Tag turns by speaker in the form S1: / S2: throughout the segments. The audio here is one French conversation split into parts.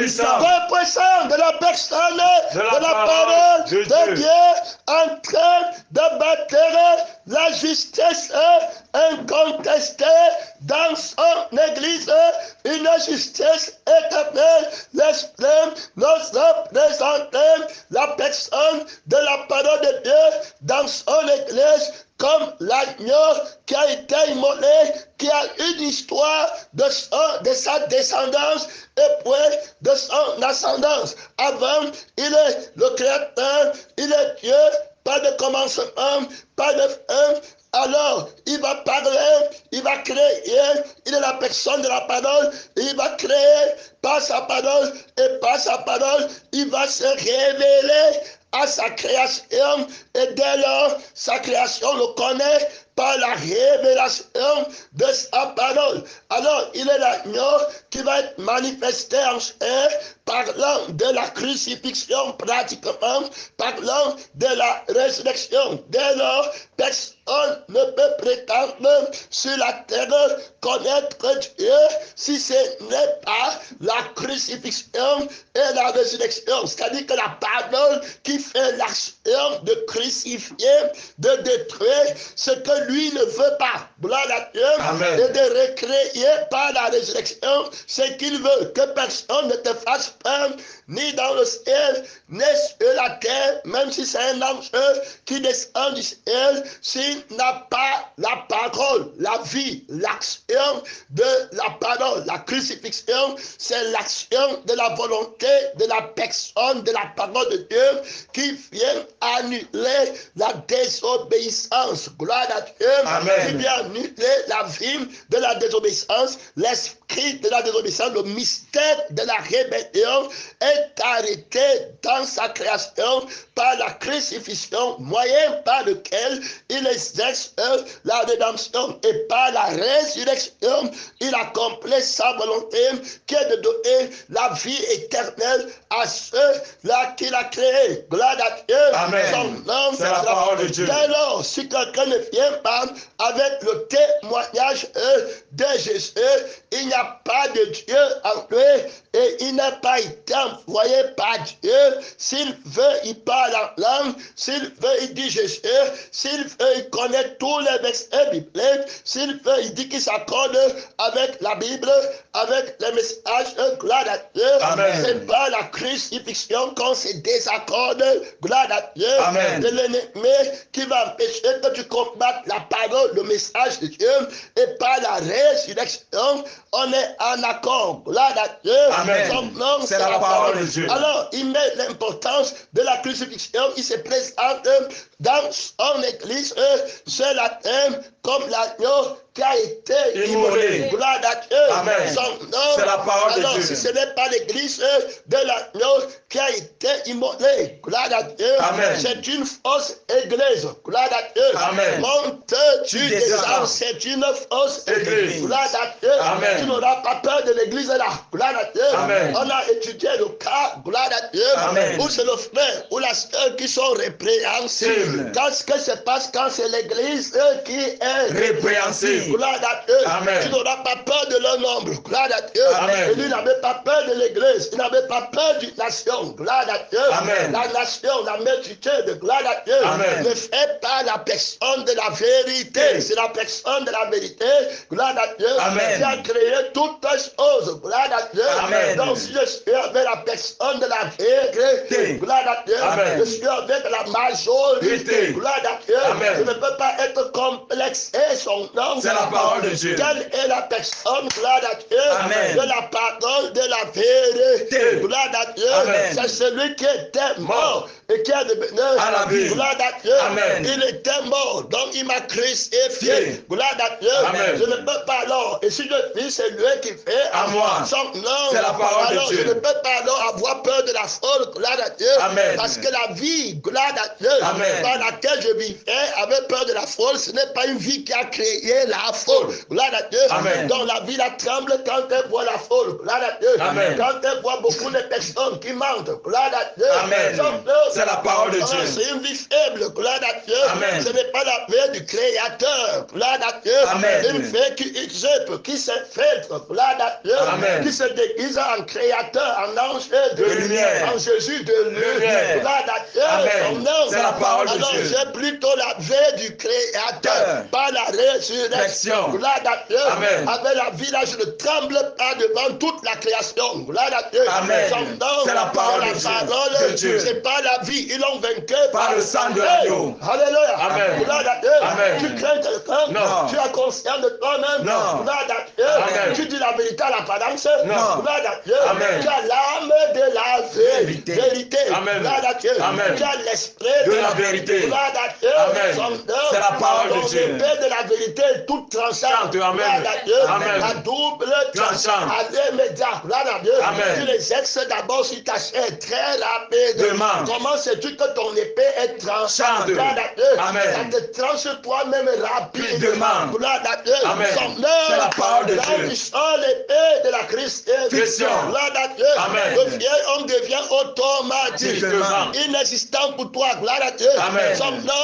S1: puissance de la personne, de la parole de Dieu, en train de battre la justice incontestée dans son église, une justice éternelle. L'Esprit nous a présenté la personne de la parole de Dieu dans son église comme l'agneau qui a été immolé, qui a une histoire de sa descendance et puis de son ascendance. Avant, il est le Créateur, il est Dieu, pas de commencement, pas de fin. Alors, il va parler, il va créer, il est la personne de la parole, il va créer par sa parole, et par sa parole, il va se révéler à sa création, et dès lors, sa création le connaît par la révélation de sa parole. Alors, il est l'agneau qui va être manifesté en chair, parlant de la crucifixion pratiquement, parlant de la résurrection. Dès lors, personne ne peut prétendre sur la terre connaître Dieu si ce n'est pas la crucifixion et la résurrection. C'est-à-dire que la parole qui fait l'action de crucifier, de détruire ce que lui ne veut pas, gloire à Dieu,
S2: Amen.
S1: et de recréer par la résurrection ce qu'il veut, que personne ne te fasse peur, ni dans le ciel, ni sur la terre, même si c'est un ange qui descend du ciel, s'il n'a pas la parole, la vie, l'action de la parole. La crucifixion, c'est l'action de la volonté de la personne, de la parole de Dieu, qui vient annuler la désobéissance. Gloire à Dieu.
S2: Amen.
S1: Qui vient annuler la vie de la désobéissance, l'esprit de la désobéissance, le mystère de la rébellion est arrêté dans sa création par la crucifixion, moyen par lequel il exerce la rédemption, et par la résurrection, il accomplit sa volonté qui est de donner la vie éternelle à ceux-là qu'il a créés. Gloire à Dieu.
S2: Amen.
S1: Son nom,
S2: c'est la parole de Dieu.
S1: Dès lors, si quelqu'un ne vient pas avec le témoignage de Jésus, il n'y a pas de Dieu en lui et il n'a pas été envoyé par Dieu. S'il veut, il parle en langue. S'il veut, il dit Jésus. S'il veut, il connaît tous les versets bibliques. S'il veut, il dit qu'il s'accorde avec la Bible, avec les messages. Gloire à Dieu. C'est pas la crucifixion qu'on se désaccorde. Gloire à Dieu.
S2: Amen.
S1: De l'ennemi qui va empêcher que tu combattes la parole, le message de Dieu, et par la résurrection, on est en accord. Gloire à Dieu.
S2: Amen.
S1: Son nom,
S2: c'est la parole de Dieu.
S1: Alors, il met l'importance de la crucifixion. Il se présente dans son église sur la terre comme l'agneau qui a été
S2: immolé.
S1: Gloire à Dieu.
S2: Amen.
S1: Son nom.
S2: C'est la parole de Dieu.
S1: Si ce n'est pas l'église de l'agneau qui a été immolé, gloire à Dieu.
S2: Amen.
S1: C'est une fausse église. Gloire à Dieu.
S2: Amen.
S1: Monte, tu descends, c'est une fausse église. Gloire à Dieu.
S2: Amen.
S1: Tu n'auras pas peur de l'église là. Gloire à Dieu.
S2: Amen.
S1: On a étudié le cas, gloire à Dieu,
S2: Amen.
S1: où c'est le frère ou la sœur qui sont répréhensibles. Qu'est-ce que se passe quand c'est l'église qui est
S2: répréhensible?
S1: Gloire à Dieu.
S2: Amen.
S1: Tu n'auras pas peur de leur nombre. Gloire à Dieu.
S2: Amen.
S1: Et lui n'avait pas peur de l'église. Il n'avait pas peur d'une nation. Gloire à Dieu.
S2: Amen.
S1: La nation, la multitude. Gloire à Dieu.
S2: Amen.
S1: Ne fait pas la personne de la vérité. C'est la personne de la vérité. Gloire à Dieu.
S2: Amen.
S1: Qui a créé toutes choses. Gloire à Dieu.
S2: Amen.
S1: Donc si je suis avec la personne de la vérité, gloire à Dieu.
S2: Amen.
S1: Je suis avec la majorité. Gloire à Dieu.
S2: Amen.
S1: Je ne peux pas être complexé. Son nom.
S2: C'est la parole de Dieu.
S1: Quelle est la personne, gloire à Dieu,
S2: Amen.
S1: de la parole de la vérité, gloire à Dieu.
S2: Amen.
S1: C'est celui qui était mort et qui est devenu
S2: à la vie.
S1: Gloire à Dieu.
S2: Amen.
S1: Il était mort, donc il m'a crucifié. Gloire à Dieu.
S2: Amen.
S1: Je ne peux pas alors, et si je dis c'est lui qui fait
S2: à moi,
S1: son nom,
S2: c'est la parole
S1: alors
S2: de Dieu.
S1: je ne peux pas alors avoir peur de la folle, gloire à Dieu.
S2: Amen.
S1: Parce que la vie, gloire à Dieu,
S2: Amen.
S1: par laquelle je vivais avec peur de la folle, ce n'est pas une vie qui a créé la folle. Gloire à Dieu.
S2: Amen.
S1: Donc la vie la tremble quand elle voit la folle. Gloire à Dieu.
S2: Amen.
S1: Quand elle voit beaucoup de personnes qui mentent. Gloire à Dieu.
S2: Amen.
S1: Donc
S2: C'est la parole de Dieu.
S1: C'est une vie faible, gloire à Dieu.
S2: Amen.
S1: Ce n'est pas la paix du Créateur, gloire à Dieu.
S2: Amen.
S1: Une paix qui usurpe, qui se fait, gloire à Dieu.
S2: Amen.
S1: Qui se déguise en Créateur, en ange de
S2: lumière.
S1: en Jésus de lumière. Gloire à Dieu.
S2: Amen. C'est la parole de
S1: Alors,
S2: Dieu.
S1: j'ai plutôt la paix du Créateur, par la résurrection. Gloire à Dieu.
S2: Amen.
S1: Avec la vie là, je ne tremble pas devant toute la création. Gloire à Dieu.
S2: Amen. C'est la parole de Dieu.
S1: C'est pas la vie. Ils l'ont vaincu
S2: par le sang de l'agneau.
S1: Alléluia.
S2: Amen.
S1: Gloire à Dieu.
S2: Amen.
S1: Tu crains quelqu'un?
S2: Non.
S1: Tu es conscient de toi-même?
S2: Non.
S1: Gloire à Dieu.
S2: Amen.
S1: Tu dis la vérité à l'apparence?
S2: Non.
S1: Gloire à Dieu.
S2: Amen.
S1: Tu as l'âme de la vérité.
S2: Amen.
S1: Gloire à Dieu.
S2: Amen.
S1: Tu as l'esprit
S2: de la vérité.
S1: Gloire à Dieu.
S2: Amen. C'est la parole de Dieu.
S1: L'épée de la vérité est toute tranchante.
S2: Amen.
S1: Gloire à Dieu.
S2: Amen.
S1: À double
S2: Tranchant.
S1: à l'immédiat. Gloire à Dieu.
S2: Amen.
S1: Tu les exes d'abord sur ta chair très rapidement. Comment sais-tu que ton épée est tranchante? Gloire à Dieu.
S2: Amen.
S1: Ça te tranche toi-même rapidement. Gloire à Dieu.
S2: Amen.
S1: C'est
S2: la parole de Dieu.
S1: Tu sors l'épée de la crucifixion. Gloire à Dieu.
S2: Amen.
S1: Le vieil homme devient automatiquement inexistant pour toi. Gloire à Dieu.
S2: Amen.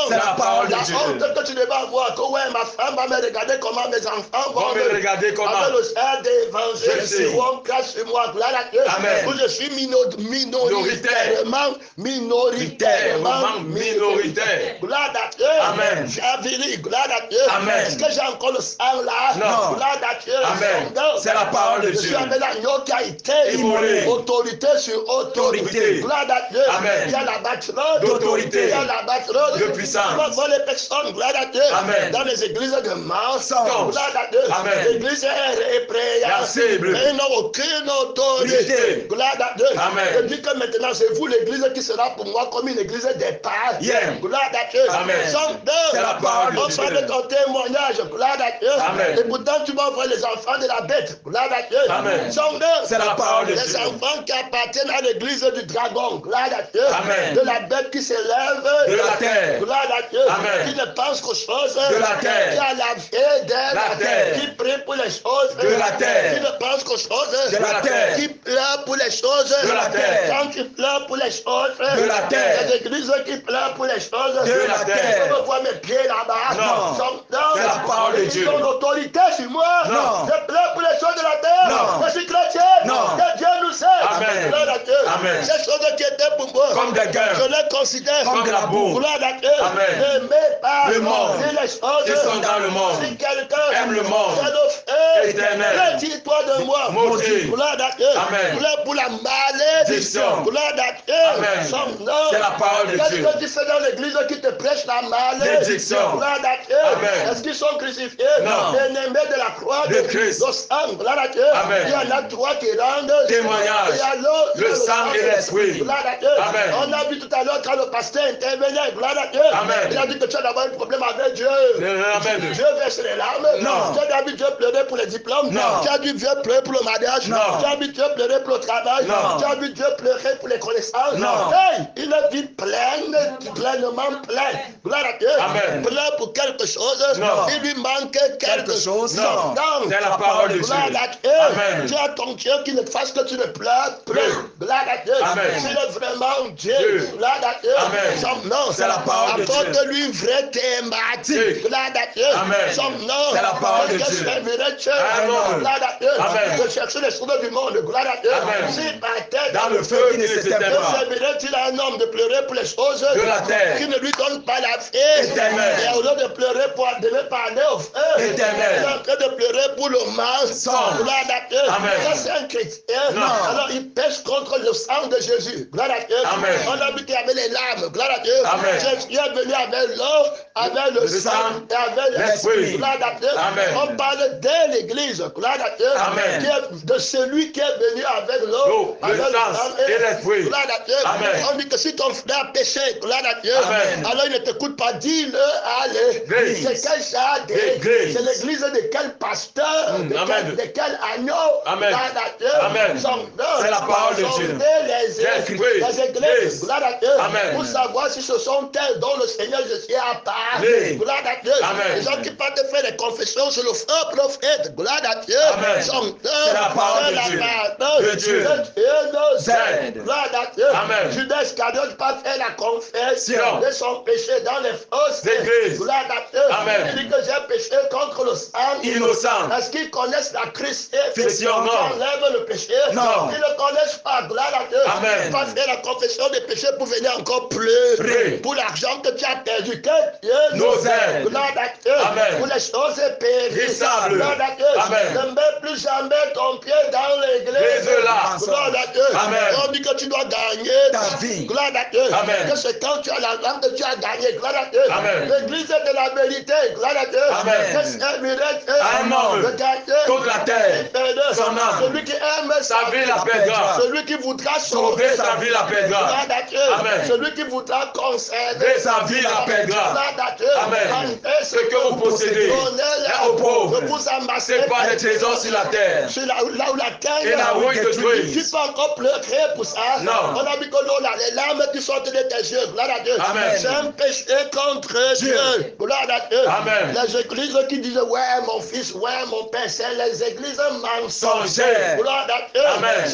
S2: C'est la parole de Dieu.
S1: La honte que tu devais avoir, que ouais, ma femme va me regarder comment mes enfants vont
S2: me regarder comment.
S1: avec le sang d'évangile. On crache sur moi. Gloire à Dieu.
S2: Amen.
S1: Où je suis minoritaire. Gloire à Dieu.
S2: Amen.
S1: J'ai avili. Gloire à Dieu.
S2: Amen.
S1: Est-ce que j'ai encore le sang là?
S2: Non.
S1: Gloire à Dieu.
S2: Amen. C'est la parole de
S1: Je
S2: Dieu.
S1: suis avec l'agneau qui a été
S2: immolé.
S1: Autorité sur autorité. Gloire à Dieu.
S2: Amen.
S1: Il y a la bâtiment
S2: d'autorité.
S1: Il y a la bâtiment
S2: de puissance.
S1: Tu vas voir les personnes, gloire à Dieu.
S2: Amen.
S1: Dans les églises de mensonge. Gloire à Dieu.
S2: Amen.
S1: L'église est répréhensible. Mais ils n'ont aucune autorité. Gloire à Dieu.
S2: Amen.
S1: Je dis que maintenant, c'est vous l'église qui sera pour moi comme une église des païens.
S2: Yeah.
S1: Gloire à Dieu.
S2: Amen.
S1: C'est
S2: la parole de
S1: on
S2: Dieu.
S1: parle de ton témoignage. Gloire à Dieu.
S2: Amen.
S1: Et pourtant, tu vas voir les enfants de la bête. Gloire à Dieu.
S2: Amen. C'est la parole de Dieu.
S1: Les enfants qui appartiennent à l'église du dragon. Gloire à Dieu.
S2: Amen.
S1: De la bête qui s'élève
S2: de la terre.
S1: Gloire à Dieu.
S2: Amen.
S1: Qui ne pense qu'aux choses
S2: de la terre.
S1: Qui a la vie de la terre. Qui prie pour les choses
S2: de la terre.
S1: Qui ne pense qu'aux choses
S2: de la terre.
S1: Qui pleure pour les choses
S2: de la terre.
S1: Quand tu pleures pour les choses
S2: de la terre.
S1: Les églises qui pleurent pour les choses
S2: de la terre.
S1: Je peux voir mes pieds là-bas.
S2: Non. C'est la parole de Dieu.
S1: Ils ont l'autorité sur moi.
S2: Non.
S1: Je pleure pour les choses de la terre.
S2: Non.
S1: Je suis chrétien.
S2: Non.
S1: Que Dieu nous sait.
S2: Amen.
S1: Gloire à Dieu.
S2: Amen.
S1: Ces choses qui étaient pour moi.
S2: Comme des guerres.
S1: Je les considère
S2: comme de la boue.
S1: Gloire à Dieu.
S2: Amen.
S1: N'aimez pas
S2: le monde.
S1: les choses
S2: qui sont dans le monde.
S1: Si quelqu'un
S2: aime le monde éternel.
S1: Retire-toi de moi.
S2: Maudit.
S1: Gloire à Dieu.
S2: Amen.
S1: Gloire pour la malédiction. Gloire à Dieu.
S2: Amen. C'est la parole de Dieu.
S1: Qu'est-ce que tu fais dans l'église qui te prêche la malédiction? Gloire à Dieu.
S2: Amen.
S1: Est-ce qu'ils sont crucifiés?
S2: Non.
S1: Ennemis de la croix
S2: de Christ.
S1: Le sang. Gloire à Dieu.
S2: Amen.
S1: Il y en a trois qui rendent
S2: témoignage. Le sang et l'esprit.
S1: Gloire à Dieu.
S2: Amen.
S1: On a vu tout à l'heure quand le pasteur intervenait. Gloire à Dieu.
S2: Amen.
S1: Il a dit que tu as d'abord un problème avec Dieu.
S2: Amen.
S1: Dieu verse les larmes.
S2: Non.
S1: Tu as vu Dieu pleurer pour les diplômes.
S2: Non.
S1: Tu as vu Dieu pleurer pour le mariage.
S2: Non.
S1: Tu as vu Dieu pleurer pour le travail.
S2: Non.
S1: Tu as vu Dieu pleurer pour les connaissances.
S2: Non.
S1: Hey, une vie pleine, pleinement pleine. Gloire à Dieu.
S2: Amen.
S1: Plein pour quelque chose.
S2: Non.
S1: Il lui manque quelque chose.
S2: Non. C'est la parole de Dieu.
S1: Gloire à Dieu.
S2: Amen.
S1: Tu as ton Dieu qui ne fasse que tu ne pleures plus. Gloire à Dieu.
S2: Amen.
S1: Tu es vraiment Dieu. Gloire à Dieu.
S2: Amen.
S1: Son nom.
S2: C'est la parole de Dieu.
S1: Apporte-lui une vraie thématique. Gloire à Dieu.
S2: Amen.
S1: Son nom.
S2: C'est la parole de Dieu.
S1: Amen. Gloire à Dieu.
S2: Amen.
S1: De chercher les choses du monde. Gloire à Dieu.
S2: Amen.
S1: Si par terre
S2: dans le feu qui ne s'éteint pas.
S1: Servirait-il à un homme de pleurer pour les choses
S2: de la terre
S1: qui ne lui donne pas la vie
S2: éternelle.
S1: Et au lieu de pleurer pour donner parler au feu,
S2: éternel.
S1: il est en train de pleurer pour le mensonge. Gloire à Dieu.
S2: Amen.
S1: Ça c'est un chrétien.
S2: Non.
S1: Alors il pêche contre le sang de Jésus. Gloire à Dieu.
S2: Amen.
S1: On a vu qu'il y avait les larmes. Gloire à Dieu.
S2: Amen.
S1: Jésus est venu avec l'eau, avec le sang et avec l'esprit. Gloire à Dieu.
S2: Amen.
S1: On parle de l'église. Gloire à Dieu.
S2: Amen.
S1: Qui est de celui qui est venu avec l'eau,
S2: le sang et l'esprit.
S1: Gloire à Dieu.
S2: Amen.
S1: On dit que si ton frère péchait, gloire à Dieu,
S2: Amen.
S1: alors il ne t'écoute pas, dis-le à l'église. C'est quel genre d'église? C'est l'église de quel pasteur? De quel agneau?
S2: Amen.
S1: Gloire à Dieu.
S2: Amen. C'est la parole de Dieu.
S1: Les églises, gloire à Dieu.
S2: Amen.
S1: Pour savoir si ce sont elles dont le Seigneur Jésus a parlé. Gloire à Dieu.
S2: Amen.
S1: Les gens qui partent faire des confessions sur le faux prophète. gloire à Dieu,
S2: Amen.
S1: son nom,
S2: C'est la parole de Dieu. De Dieu.
S1: nous
S2: aide.
S1: Gloire à Dieu.
S2: Amen.
S1: Judas Iscariote pas fait la confession de son péché dans les fausses
S2: églises.
S1: Gloire à Dieu.
S2: Amen.
S1: Il dit que j'ai péché contre le sang
S2: Innocent.
S1: Est-ce qu'ils connaissent la
S2: Fiction,
S1: crucifixion qui
S2: non.
S1: enlève le péché?
S2: Non.
S1: Ils ne connaissent pas. Gloire à Dieu.
S2: Amen.
S1: Tu vas faire la confession des péchés pour venir encore pleurer pour l'argent que tu as perdu. Que Dieu
S2: nous aide.
S1: Gloire à Dieu.
S2: Amen.
S1: Pour les choses périssables. Gloire à Dieu.
S2: Amen.
S1: Ne mets plus jamais ton pied dans l'église.
S2: Là.
S1: Gloire à Dieu.
S2: Amen.
S1: On dit que tu dois gagner
S2: ta vie.
S1: Gloire à Dieu.
S2: Amen.
S1: Que c'est quand tu as l'argent que tu as gagné. Gloire à Dieu.
S2: Amen.
S1: L'église est de la vérité. Gloire à Dieu.
S2: Amen.
S1: Que c'est un miracle.
S2: Un homme
S1: Regardez.
S2: toute la terre. Son âme.
S1: Celui qui aime
S2: Sa vie la perdra.
S1: Celui qui voudra
S2: Sauver sa vie la perdra.
S1: Gloire à Dieu.
S2: Amen.
S1: Celui qui voudra conserver
S2: sa vie la perdra.
S1: Gloire à Dieu.
S2: Amen. Ce que vous possédez
S1: donnez-le
S2: aux pauvres.
S1: Ne vous amassez
S2: C'est pas des trésors sur la terre.
S1: Sur là où la terre
S2: Et la rouille détruite.
S1: Tu peux encore pleurer pour ça.
S2: Non.
S1: On a dit que l'eau, là, les larmes qui sortent de tes yeux. Gloire à Dieu.
S2: Amen.
S1: C'est un péché contre Dieu. Gloire à Dieu.
S2: Amen.
S1: Les églises qui disent ouais mon fils, ouais mon père, c'est les églises
S2: Mensongères.
S1: Gloire à Dieu.
S2: Amen.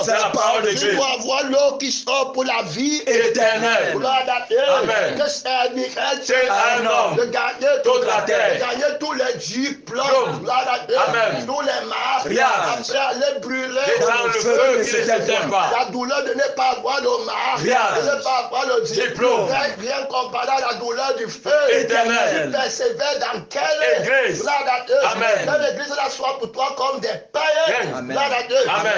S1: C'est
S2: la parole de Dieu.
S1: Tu dois avoir l'eau qui sort pour la vie
S2: Éternelle.
S1: Gloire à Dieu.
S2: Amen.
S1: Que c'est un miracle.
S2: C'est un homme
S1: de gagner
S2: toute la terre.
S1: de gagner tous les diplômes. Gloire à Dieu.
S2: Amen.
S1: Tous les marques.
S2: Rien.
S1: Après aller brûler
S2: dans le feu qui ne s'éteint pas.
S1: La douleur de ne pas avoir le marque.
S2: Rien.
S1: De ne pas avoir le
S2: Diplôme.
S1: Rien comparé à la douleur du feu.
S2: Éternel.
S1: Tu persévères dans quelle
S2: église.
S1: Gloire à Dieu.
S2: Amen.
S1: Que l'église là soit pour toi comme des païens.
S2: Amen.
S1: Gloire à Dieu.
S2: Amen.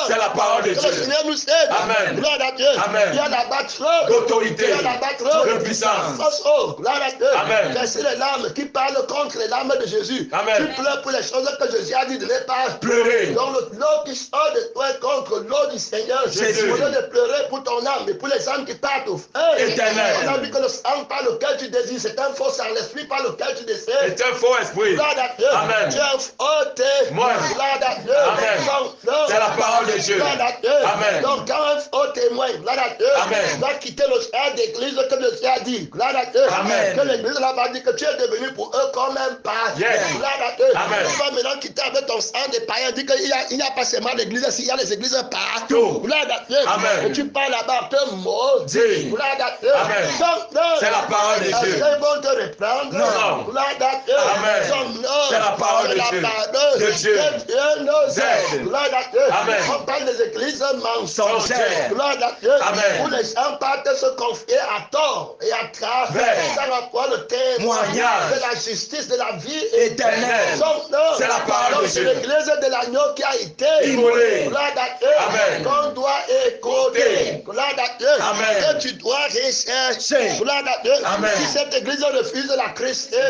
S2: C'est la parole de
S1: Que
S2: Dieu.
S1: le Seigneur nous aide.
S2: Amen.
S1: Gloire à Dieu.
S2: Amen.
S1: Il y a la battre
S2: D'autorité.
S1: Il y a la battre
S2: De puissance.
S1: Oh, gloire à Dieu.
S2: Amen.
S1: Verser les larmes qui parlent contre les larmes de Jésus.
S2: Amen.
S1: Tu pleures pour les choses que Jésus a dit de ne pas
S2: pleurer.
S1: Donc l'eau qui sort de toi est contre l'eau du Seigneur
S2: Jésus.
S1: Au lieu de pleurer pour ton âme, mais pour les âmes qui partent au feu.
S2: Éternel.
S1: On a dit que le sang par lequel tu désires, c'est un faux sang. L'esprit par lequel tu désires.
S2: C'est un faux esprit.
S1: Gloire à Dieu.
S2: Amen.
S1: Tu es un faux témoin. Gloire à Dieu.
S2: Amen. C'est la parole de Dieu.
S1: Gloire à Dieu.
S2: Amen.
S1: Donc quand un faux témoin, gloire à Dieu,
S2: Amen.
S1: doit quitter le stade d'église que Dieu a dit. Gloire à Dieu.
S2: Amen.
S1: Que l'église là-bas dit que tu es devenu pour eux comme un païen.
S2: Yes.
S1: Gloire à Dieu.
S2: Amen.
S1: Tu vas maintenant quitter avec ton sang des païens. Dit qu'il n'y a pas seulement l'église, il y a les églises partout. Gloire à Dieu.
S2: Amen.
S1: Et tu parles là-bas, te maudis.
S2: Dis.
S1: Gloire à Dieu.
S2: Amen. C'est la parole de Dieu.
S1: Ils vont te reprendre.
S2: Non.
S1: Gloire à Dieu.
S2: Amen. C'est la parole de Dieu. De Dieu.
S1: Que Dieu nous aide. Gloire à Dieu.
S2: Amen.
S1: On parle des églises
S2: Mensongères.
S1: Gloire à Dieu.
S2: Amen.
S1: Où les gens partent se confier à tort et à travers. Sans avoir le témoignage de la justice, de la vie
S2: Éternelle. C'est la parole de
S1: c'est
S2: Dieu.
S1: l'église de l'agneau qui a été
S2: immolée.
S1: Gloire à Dieu.
S2: Amen.
S1: Qu'on doit écouter. Gloire à Dieu.
S2: Amen.
S1: Que tu dois rechercher. Gloire à Dieu.
S2: Amen.
S1: Si cette église refuse la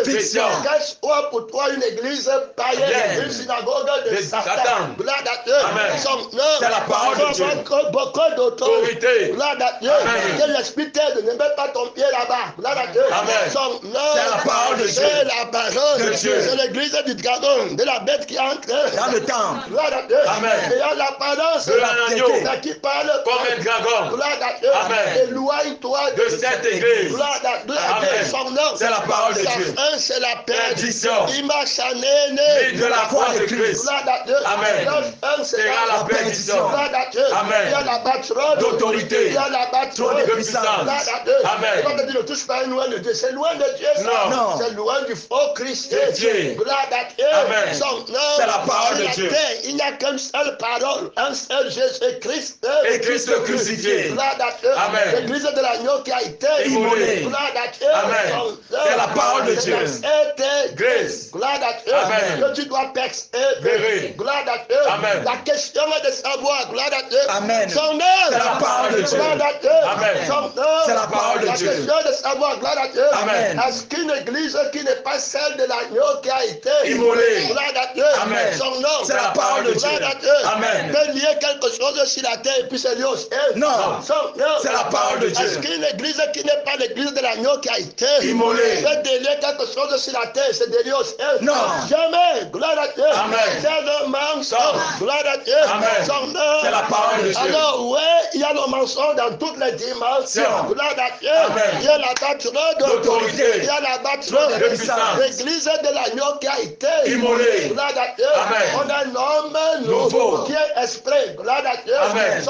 S2: Fiction.
S1: qu'elle soit pour toi une église païenne,
S2: Amen.
S1: une synagogue de
S2: De
S1: Satan.
S2: Satan.
S1: Gloire à Dieu.
S2: Amen.
S1: Son nom.
S2: C'est la parole de Dieu.
S1: Beaucoup d'autorité.
S2: Autorité.
S1: Gloire à Dieu.
S2: Amen.
S1: Que l'esprit t'aide. Ne mets pas ton pied là-bas. Gloire à Dieu.
S2: Amen.
S1: Son nom.
S2: C'est la parole de Dieu.
S1: C'est la parole
S2: De Dieu.
S1: C'est l'église du dragon, de la bête qui entre
S2: Dans le temple.
S1: Gloire à Dieu.
S2: Amen.
S1: Et à l'apparence
S2: De l'agneau.
S1: qui parle
S2: Comme un dragon.
S1: Gloire à Dieu.
S2: Amen.
S1: Éloigne-toi
S2: De cette église.
S1: Gloire à Dieu.
S2: Amen.
S1: Son nom.
S2: C'est la parole de
S1: Sa
S2: Dieu.
S1: fin, c'est la
S2: Perdition.
S1: perdition.
S2: Et de la croix de Christ.
S1: Gloire à Dieu.
S2: Amen.
S1: Leur fin, c'est
S2: Sera la perdition.
S1: Gloire à Dieu.
S2: Amen.
S1: Il y a la battrode.
S2: D'autorité.
S1: Il y a la battrode
S2: De puissance.
S1: Gloire à Dieu.
S2: Amen.
S1: Quand on dit ne touche pas une loin de Dieu, c'est loin de Dieu. Ça.
S2: Non.
S1: C'est loin du faux Christ.
S2: De Dieu.
S1: Gloire à Dieu.
S2: Amen.
S1: Son nom.
S2: C'est la parole
S1: sur
S2: de
S1: la
S2: Dieu.
S1: terre, il n'y a qu'une seule parole, un seul Jésus-Christ.
S2: Et Christ crucifié.
S1: Gloire à Dieu.
S2: Amen.
S1: L'église de l'agneau qui a été
S2: Immolée.
S1: Gloire à Dieu.
S2: Amen.
S1: Son nom.
S2: C'est la parole de
S1: C'est
S2: Dieu.
S1: cette
S2: Grace.
S1: Gloire à Dieu.
S2: Amen.
S1: Que tu dois persévérer. Gloire à Dieu.
S2: Amen.
S1: La question est de savoir. Gloire à Dieu.
S2: Amen.
S1: Son nom.
S2: C'est la parole de Dieu.
S1: Gloire à Dieu.
S2: Amen.
S1: Son nom.
S2: C'est la parole de
S1: La
S2: Dieu.
S1: question est de savoir. Gloire à Dieu.
S2: Amen.
S1: Est-ce qu'une église qui n'est pas celle de l'agneau qui a été
S2: Immolée.
S1: Gloire à Dieu.
S2: Amen.
S1: Son nom.
S2: C'est la parole de Dieu.
S1: Gloire à Dieu.
S2: Amen.
S1: Peut lier quelque chose sur la terre et puis c'est lié au ciel.
S2: Non.
S1: Son nom.
S2: C'est la parole de Dieu.
S1: Est-ce qu'une église qui n'est pas l'église de l'agneau qui a été
S2: Immolée.
S1: peut délier quelque chose sur la terre, c'est délié au ciel?
S2: Non.
S1: Jamais, gloire à Dieu.
S2: Amen.
S1: C'est le mensonge, gloire à Dieu.
S2: Amen.
S1: Son œuvre.
S2: C'est la parole de Dieu.
S1: Alors, oui, il y a le mensonge dans toutes les dimensions, gloire à Dieu.
S2: Amen.
S1: Il y a la bâture
S2: D'autorité.
S1: il y a la bâture
S2: De puissance.
S1: l'église de l'agneau qui a été
S2: Immolé.
S1: gloire à Dieu.
S2: Amen.
S1: On a un homme
S2: Nouveau.
S1: qui est esprit, gloire à Dieu.
S2: Amen.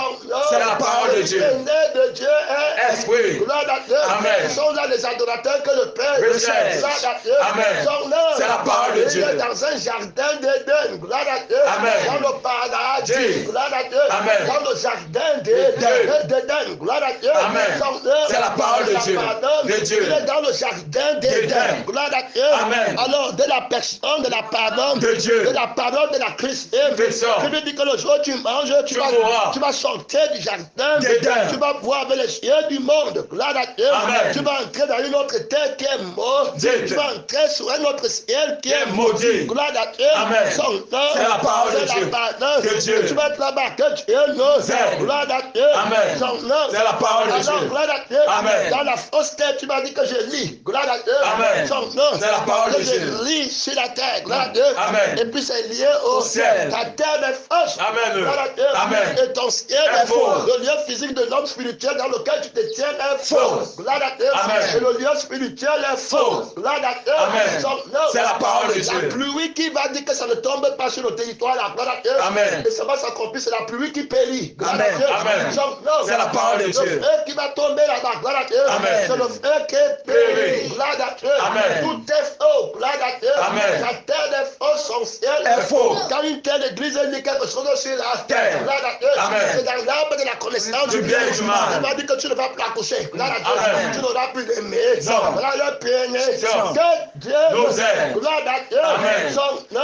S2: C'est la parole de Dieu.
S1: Le né de Dieu est
S2: Esprit.
S1: gloire à Dieu.
S2: Amen.
S1: Ce sont là les adorateurs que le Père
S2: Recherche.
S1: gloire à Dieu.
S2: Amen.
S1: Son œuvre.
S2: C'est la parole de
S1: Il
S2: Dieu.
S1: est dans un jardin d'Éden, gloire à Dieu.
S2: Amen.
S1: Dans le paradis,
S2: Dieu.
S1: gloire à Dieu.
S2: Amen.
S1: Dans le jardin d'Éden, gloire à Dieu.
S2: Amen.
S1: Son œuvre,
S2: C'est la parole de Dieu. De Dieu.
S1: Il est dans le jardin d'Éden,
S2: d'Éden.
S1: gloire à Dieu.
S2: Amen.
S1: Alors, de la personne, de la parole,
S2: De Dieu.
S1: de la parole de la Christ,
S2: Christ.
S1: je veux dire que le jour où tu manges, tu
S2: mourras.
S1: vas sortir du jardin,
S2: d'Éden.
S1: tu vas voir avec les yeux du monde, gloire à Dieu.
S2: Amen.
S1: Tu vas entrer dans une autre terre qui est morte,
S2: Dieu.
S1: tu vas entrer sur un autre ciel qui est
S2: maudit.
S1: gloire à Dieu.
S2: Amen.
S1: Son nom,
S2: C'est la parole de
S1: c'est
S2: Dieu.
S1: la parole
S2: Que Dieu.
S1: Tu vas être là-bas, que Dieu nous
S2: aide.
S1: gloire à Dieu.
S2: Amen.
S1: Son nom,
S2: C'est la parole de
S1: alors,
S2: Dieu.
S1: gloire à Dieu.
S2: Amen.
S1: Dans la fausse terre, tu vas dire que je lis, gloire à Dieu.
S2: Amen.
S1: Son nom,
S2: C'est la parole
S1: que
S2: de
S1: je
S2: Dieu.
S1: lis sur la terre, gloire à Dieu.
S2: Amen.
S1: Et puis c'est lié au
S2: ciel.
S1: Ta terre est fausse.
S2: Amen.
S1: Gloire à Dieu.
S2: Amen.
S1: Et ton ciel
S2: Est
S1: est faux.
S2: faux.
S1: Le lieu physique de l'homme spirituel dans lequel tu te tiens est faux.
S2: Faux.
S1: Gloire à Dieu.
S2: Amen.
S1: Et le lieu spirituel est faux.
S2: Faux.
S1: Gloire à Dieu.
S2: Amen.
S1: Son nom.
S2: C'est la parole de
S1: La
S2: Dieu.
S1: pluie qui va dire que ça ne tombe pas sur le territoire, la gloire à Dieu.
S2: Amen.
S1: Et ça va s'accomplir, c'est la pluie qui périt. Gloire
S2: Amen.
S1: à Dieu.
S2: Amen.
S1: Son nom.
S2: C'est la parole de
S1: Le
S2: Dieu.
S1: feu qui va tomber là-bas, gloire à Dieu.
S2: Amen.
S1: C'est le feu qui périt. Gloire à Dieu.
S2: Amen.
S1: Tout est faux. Gloire à Dieu.
S2: Amen.
S1: La terre est fausse, son ciel
S2: Est faux.
S1: Quand une telle église dit quelque chose sur la
S2: Terre.
S1: gloire à Dieu.
S2: Amen.
S1: C'est dans l'arbre de la connaissance
S2: Du bien et du mal.
S1: Il va dire que tu ne vas plus accoucher. Gloire à Dieu.
S2: Amen.
S1: Tu n'auras plus d'aimer.
S2: Non.
S1: Voilà le péné.
S2: Non.
S1: Que Dieu
S2: nous aide.
S1: gloire à Dieu.
S2: Amen.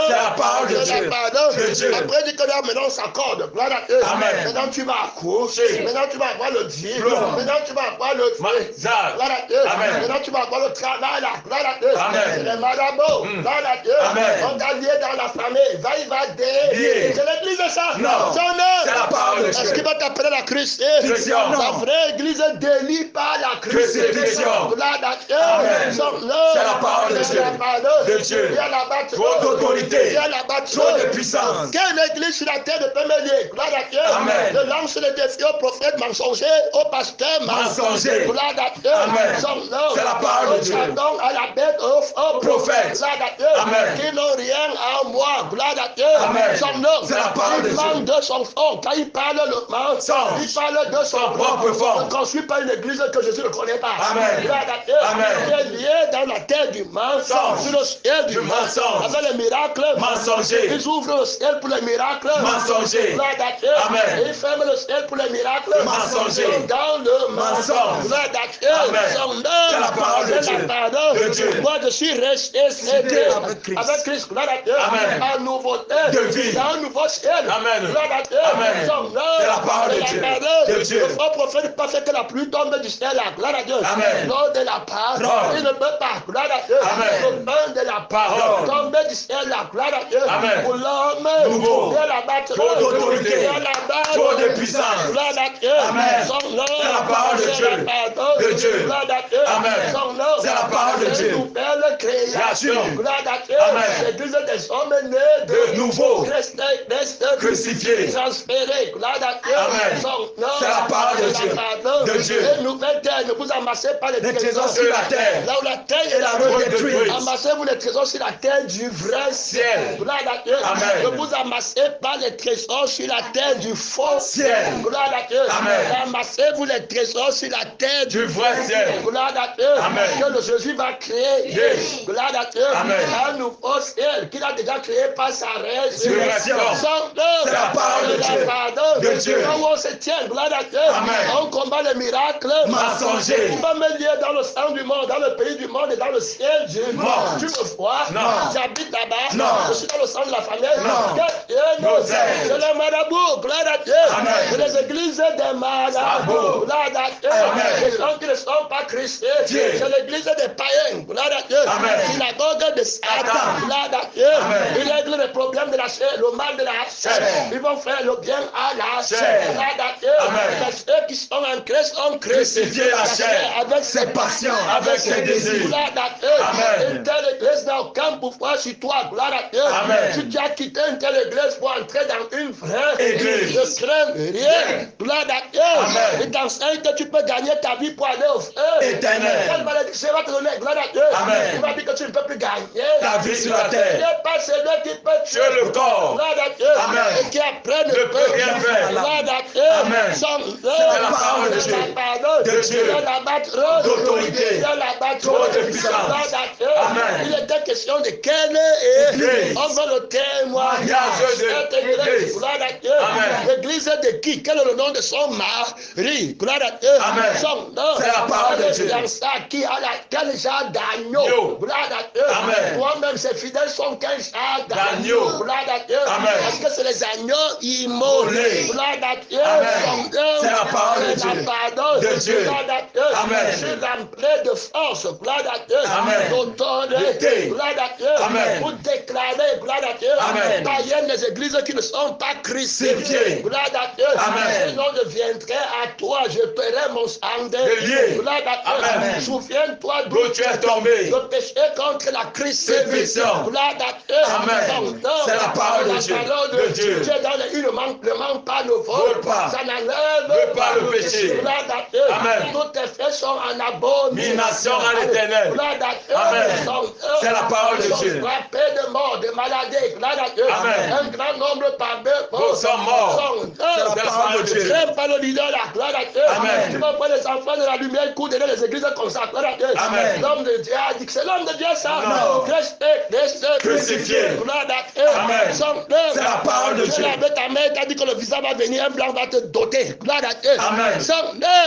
S2: C'est la parole de Dieu.
S1: De
S2: Dieu.
S1: Après, il dit que là, maintenant, on s'accorde. Gloire à Dieu.
S2: Amen.
S1: Maintenant, tu vas accoucher. Maintenant, tu vas avoir le diplôme.
S2: Diplôme.
S1: Maintenant, tu vas avoir le
S2: Zach.
S1: gloire à Dieu.
S2: Amen.
S1: Maintenant, tu vas avoir le travail là. Gloire à Dieu.
S2: Amen.
S1: Les marabouts. Gloire à Dieu.
S2: Amen.
S1: On t'a lié dans la famille. Il va
S2: Lié.
S1: C'est l'église de ça.
S2: Non.
S1: Son œuvre.
S2: C'est la parole de
S1: Est-ce
S2: Dieu.
S1: qu'il va t'appeler la Christ?
S2: Christian.
S1: La vraie église délie par la
S2: Crucifixion.
S1: Gloire à Dieu.
S2: Amen.
S1: Son œuvre.
S2: C'est la parole de
S1: C'est
S2: Dieu.
S1: la parole
S2: De Dieu.
S1: Il y a la bâtisse.
S2: Trop d'autorité.
S1: Il y a la bâtisse.
S2: Trop de puissance.
S1: Quelle église sur la terre ne peut me lier? Gloire à Dieu.
S2: Amen.
S1: Je lance le défi au prophète mensonger, au pasteur
S2: Mensonger.
S1: Gloire à Dieu.
S2: Amen.
S1: Son nom.
S2: C'est la parole de Dieu.
S1: Pardon à la bête, au
S2: Prophète.
S1: Gloire à Dieu.
S2: Amen.
S1: Qui n'ont rien en moi. Gloire à Dieu.
S2: Amen.
S1: Son nom.
S2: C'est la parole de
S1: Il
S2: Dieu.
S1: manque de son fond. Quand il parle le mensonge, il parle de son
S2: propre fond.
S1: Ne construis pas une église que Jésus ne connaît pas.
S2: Amen.
S1: Gloire à Dieu.
S2: Amen.
S1: Il est lié dans la terre du mensonge. Sur le ciel du
S2: mensonge.
S1: Avec les miracles.
S2: Mensonger.
S1: Ils ouvrent le ciel pour les miracles.
S2: Mensonger.
S1: Gloire à Dieu.
S2: Amen.
S1: Et ils ferment le ciel pour les miracles.
S2: Mensonger.
S1: Dans le mensonge. Gloire à Dieu.
S2: Amen.
S1: Son nom.
S2: C'est la parole de Dieu.
S1: La parole
S2: De Dieu.
S1: Moi, je suis resté scellé
S2: avec Christ.
S1: avec Christ. Gloire à Dieu.
S2: Amen.
S1: En nouveauté.
S2: De vie.
S1: Dans un nouveau ciel.
S2: Amen.
S1: Gloire à Dieu.
S2: Amen.
S1: Son nom.
S2: C'est la parole de
S1: la
S2: Dieu.
S1: parole.
S2: De Dieu.
S1: Le faux prophète pas fait que la pluie tombe du ciel. Gloire à Dieu.
S2: Amen.
S1: Lors de la parole.
S2: Non.
S1: Il ne peut pas. Gloire à Dieu.
S2: Amen.
S1: Le pain de la
S2: Parole.
S1: tomber du ciel. Gloire à Dieu.
S2: Amen.
S1: Pour l'homme.
S2: Nouveau.
S1: Il y a la bâtisse.
S2: Trop d'autorité.
S1: Il y a la bâtisse.
S2: Trop de puissance.
S1: Gloire à Dieu.
S2: Amen.
S1: Son nom.
S2: C'est la parole de
S1: C'est
S2: Dieu.
S1: la parole
S2: De Dieu.
S1: Gloire à Dieu.
S2: Amen.
S1: Son nom.
S2: C'est la parole de Dieu.
S1: Une nouvelle création.
S2: Création.
S1: Gloire à Dieu.
S2: Amen.
S1: L'église des hommes nés
S2: De nouveau.
S1: Christ,
S2: Crucifié.
S1: transféré. Gloire à Dieu.
S2: Amen.
S1: Son nom.
S2: C'est la parole de Dieu.
S1: parole.
S2: De Dieu.
S1: Une nouvelle terre. Ne vous amassez pas les
S2: trésors sur la terre.
S1: Là où la terre est la
S2: redétruite.
S1: Amassez-vous les trésors sur la terre du vrai ciel. Gloire à Dieu.
S2: Amen.
S1: Ne vous amassez pas les trésors sur la terre du faux
S2: Ciel.
S1: Gloire à Dieu.
S2: Amen.
S1: Amassez-vous les trésors sur la terre
S2: Du vrai ciel.
S1: Gloire à Dieu.
S2: Amen.
S1: Que le Jésus va créer.
S2: Yes.
S1: Gloire à Dieu.
S2: Amen.
S1: Un nouveau ciel qu'il a déjà créé par sa résurrection.
S2: C'est la parole de Dieu. De Dieu.
S1: Quand on se tient, gloire à Dieu.
S2: Amen.
S1: On combat les miracles.
S2: Mensonger.
S1: Tu vas me lier dans le sang du monde, dans le pays du monde et dans le ciel du monde. Tu me vois?
S2: Non.
S1: J'habite là-bas.
S2: Non.
S1: Je suis dans le sang de la famille.
S2: Non.
S1: Que Dieu nous
S2: Nous
S1: aide.
S2: aide.
S1: C'est les marabouts, gloire à Dieu.
S2: Amen.
S1: C'est les églises des marabouts, gloire à Dieu.
S2: Amen.
S1: Les gens qui ne sont pas chrétiens.
S2: Dieu.
S1: C'est l'église des païens, gloire à Dieu.
S2: Amen.
S1: Synagogue de Satan,
S2: Satan.
S1: gloire à Dieu.
S2: Amen.
S1: Il règle les problèmes de la chair, le mal de la chair. Ils vont faire le bien à la chair. Gloire à Dieu.
S2: Amen.
S1: Ceux qui sont en Christ ont
S2: Crucifié la chair
S1: avec
S2: ses passions, avec ses désirs.
S1: Gloire à Dieu.
S2: Amen.
S1: Une telle église n'a aucun pouvoir sur toi. Gloire à Dieu.
S2: Amen.
S1: Si tu as quitté une telle église pour entrer dans une vraie
S2: Église.
S1: ne crains rien. Gloire à Dieu.
S2: Amen.
S1: Il t'enseigne que tu peux gagner ta vie pour aller au feu.
S2: Éternel.
S1: Quelle malédiction va te donner? Gloire à Dieu.
S2: Amen.
S1: Il va dire que tu ne peux plus gagner
S2: Ta vie sur la
S1: Il
S2: terre.
S1: n'est pas celui qui peut tuer
S2: le corps.
S1: Gloire à Dieu.
S2: Amen.
S1: Et qui après ne
S2: peut rien faire.
S1: Gloire à Dieu.
S2: Amen.
S1: Son
S2: C'est la parole de Dieu. De Dieu. D'autorité.
S1: D'autorité.
S2: De puissance.
S1: Gloire à Dieu.
S2: Amen.
S1: Il était question de quelle
S2: Église.
S1: on veut le témoignage
S2: Mariage de
S1: cette église.
S2: l'église.
S1: Gloire à Dieu.
S2: Amen.
S1: L'église de qui? Quel est le nom de son mari? Gloire à Dieu.
S2: Amen.
S1: Son nom.
S2: C'est la parole de Dieu.
S1: Qui a quel genre d'agneau?
S2: Yo.
S1: Gloire à Dieu.
S2: Amen.
S1: Toi-même, ses fidèles sont quel genre
S2: D'agneau.
S1: Gloire à Dieu.
S2: Amen.
S1: Parce que c'est les agneaux immolés. Gloire à Dieu.
S2: Amen.
S1: Son nom.
S2: C'est la parole de
S1: C'est la
S2: Dieu.
S1: parole
S2: De Dieu.
S1: Gloire à Dieu.
S2: Amen.
S1: Je suis rempli de force. Gloire à Dieu.
S2: Amen.
S1: D'autorité. Gloire à Dieu.
S2: Amen.
S1: Pour déclarer, gloire à Dieu.
S2: Amen.
S1: Païennes, les églises qui ne sont pas crucifiées.
S2: Crucifiées.
S1: Gloire à Dieu.
S2: Amen.
S1: Sinon, je viendrai à toi, je paierai mon sang de
S2: lié.
S1: Gloire à Dieu.
S2: Amen.
S1: Souviens-toi
S2: D'où tu es tombé.
S1: de péché contre la crucifixion. Gloire à Dieu.
S2: Amen. C'est la parole de Dieu. De Dieu.
S1: Tu es dans le ne manque pas, ne vole
S2: Vole pas.
S1: Ça n'enlève
S2: Veut pas le péché.
S1: Gloire à Dieu.
S2: Amen.
S1: Tous tes faits sont en abomination
S2: Mination à l'Éternel.
S1: Gloire à Dieu.
S2: Amen. C'est la parole de Dieu.
S1: Frappés de mort, de maladie. Gloire à Dieu.
S2: Amen.
S1: Un grand nombre parmi
S2: Nous sommes morts.
S1: C'est
S2: la parole de Dieu.
S1: J'aime pas le leader là. Gloire à Dieu.
S2: Amen.
S1: Tu vas voir les enfants de la lumière qui courent derrière les églises comme ça. Gloire à Dieu.
S2: Amen.
S1: L'homme de Dieu a dit que c'est l'homme de Dieu ça.
S2: Non.
S1: Christ
S2: Crucifié.
S1: Gloire à Dieu.
S2: Amen. C'est la parole de Dieu.
S1: Ta mère t'a dit que le visage va venir, un blanc va te doter. Gloire à Dieu.
S2: Amen.
S1: C'est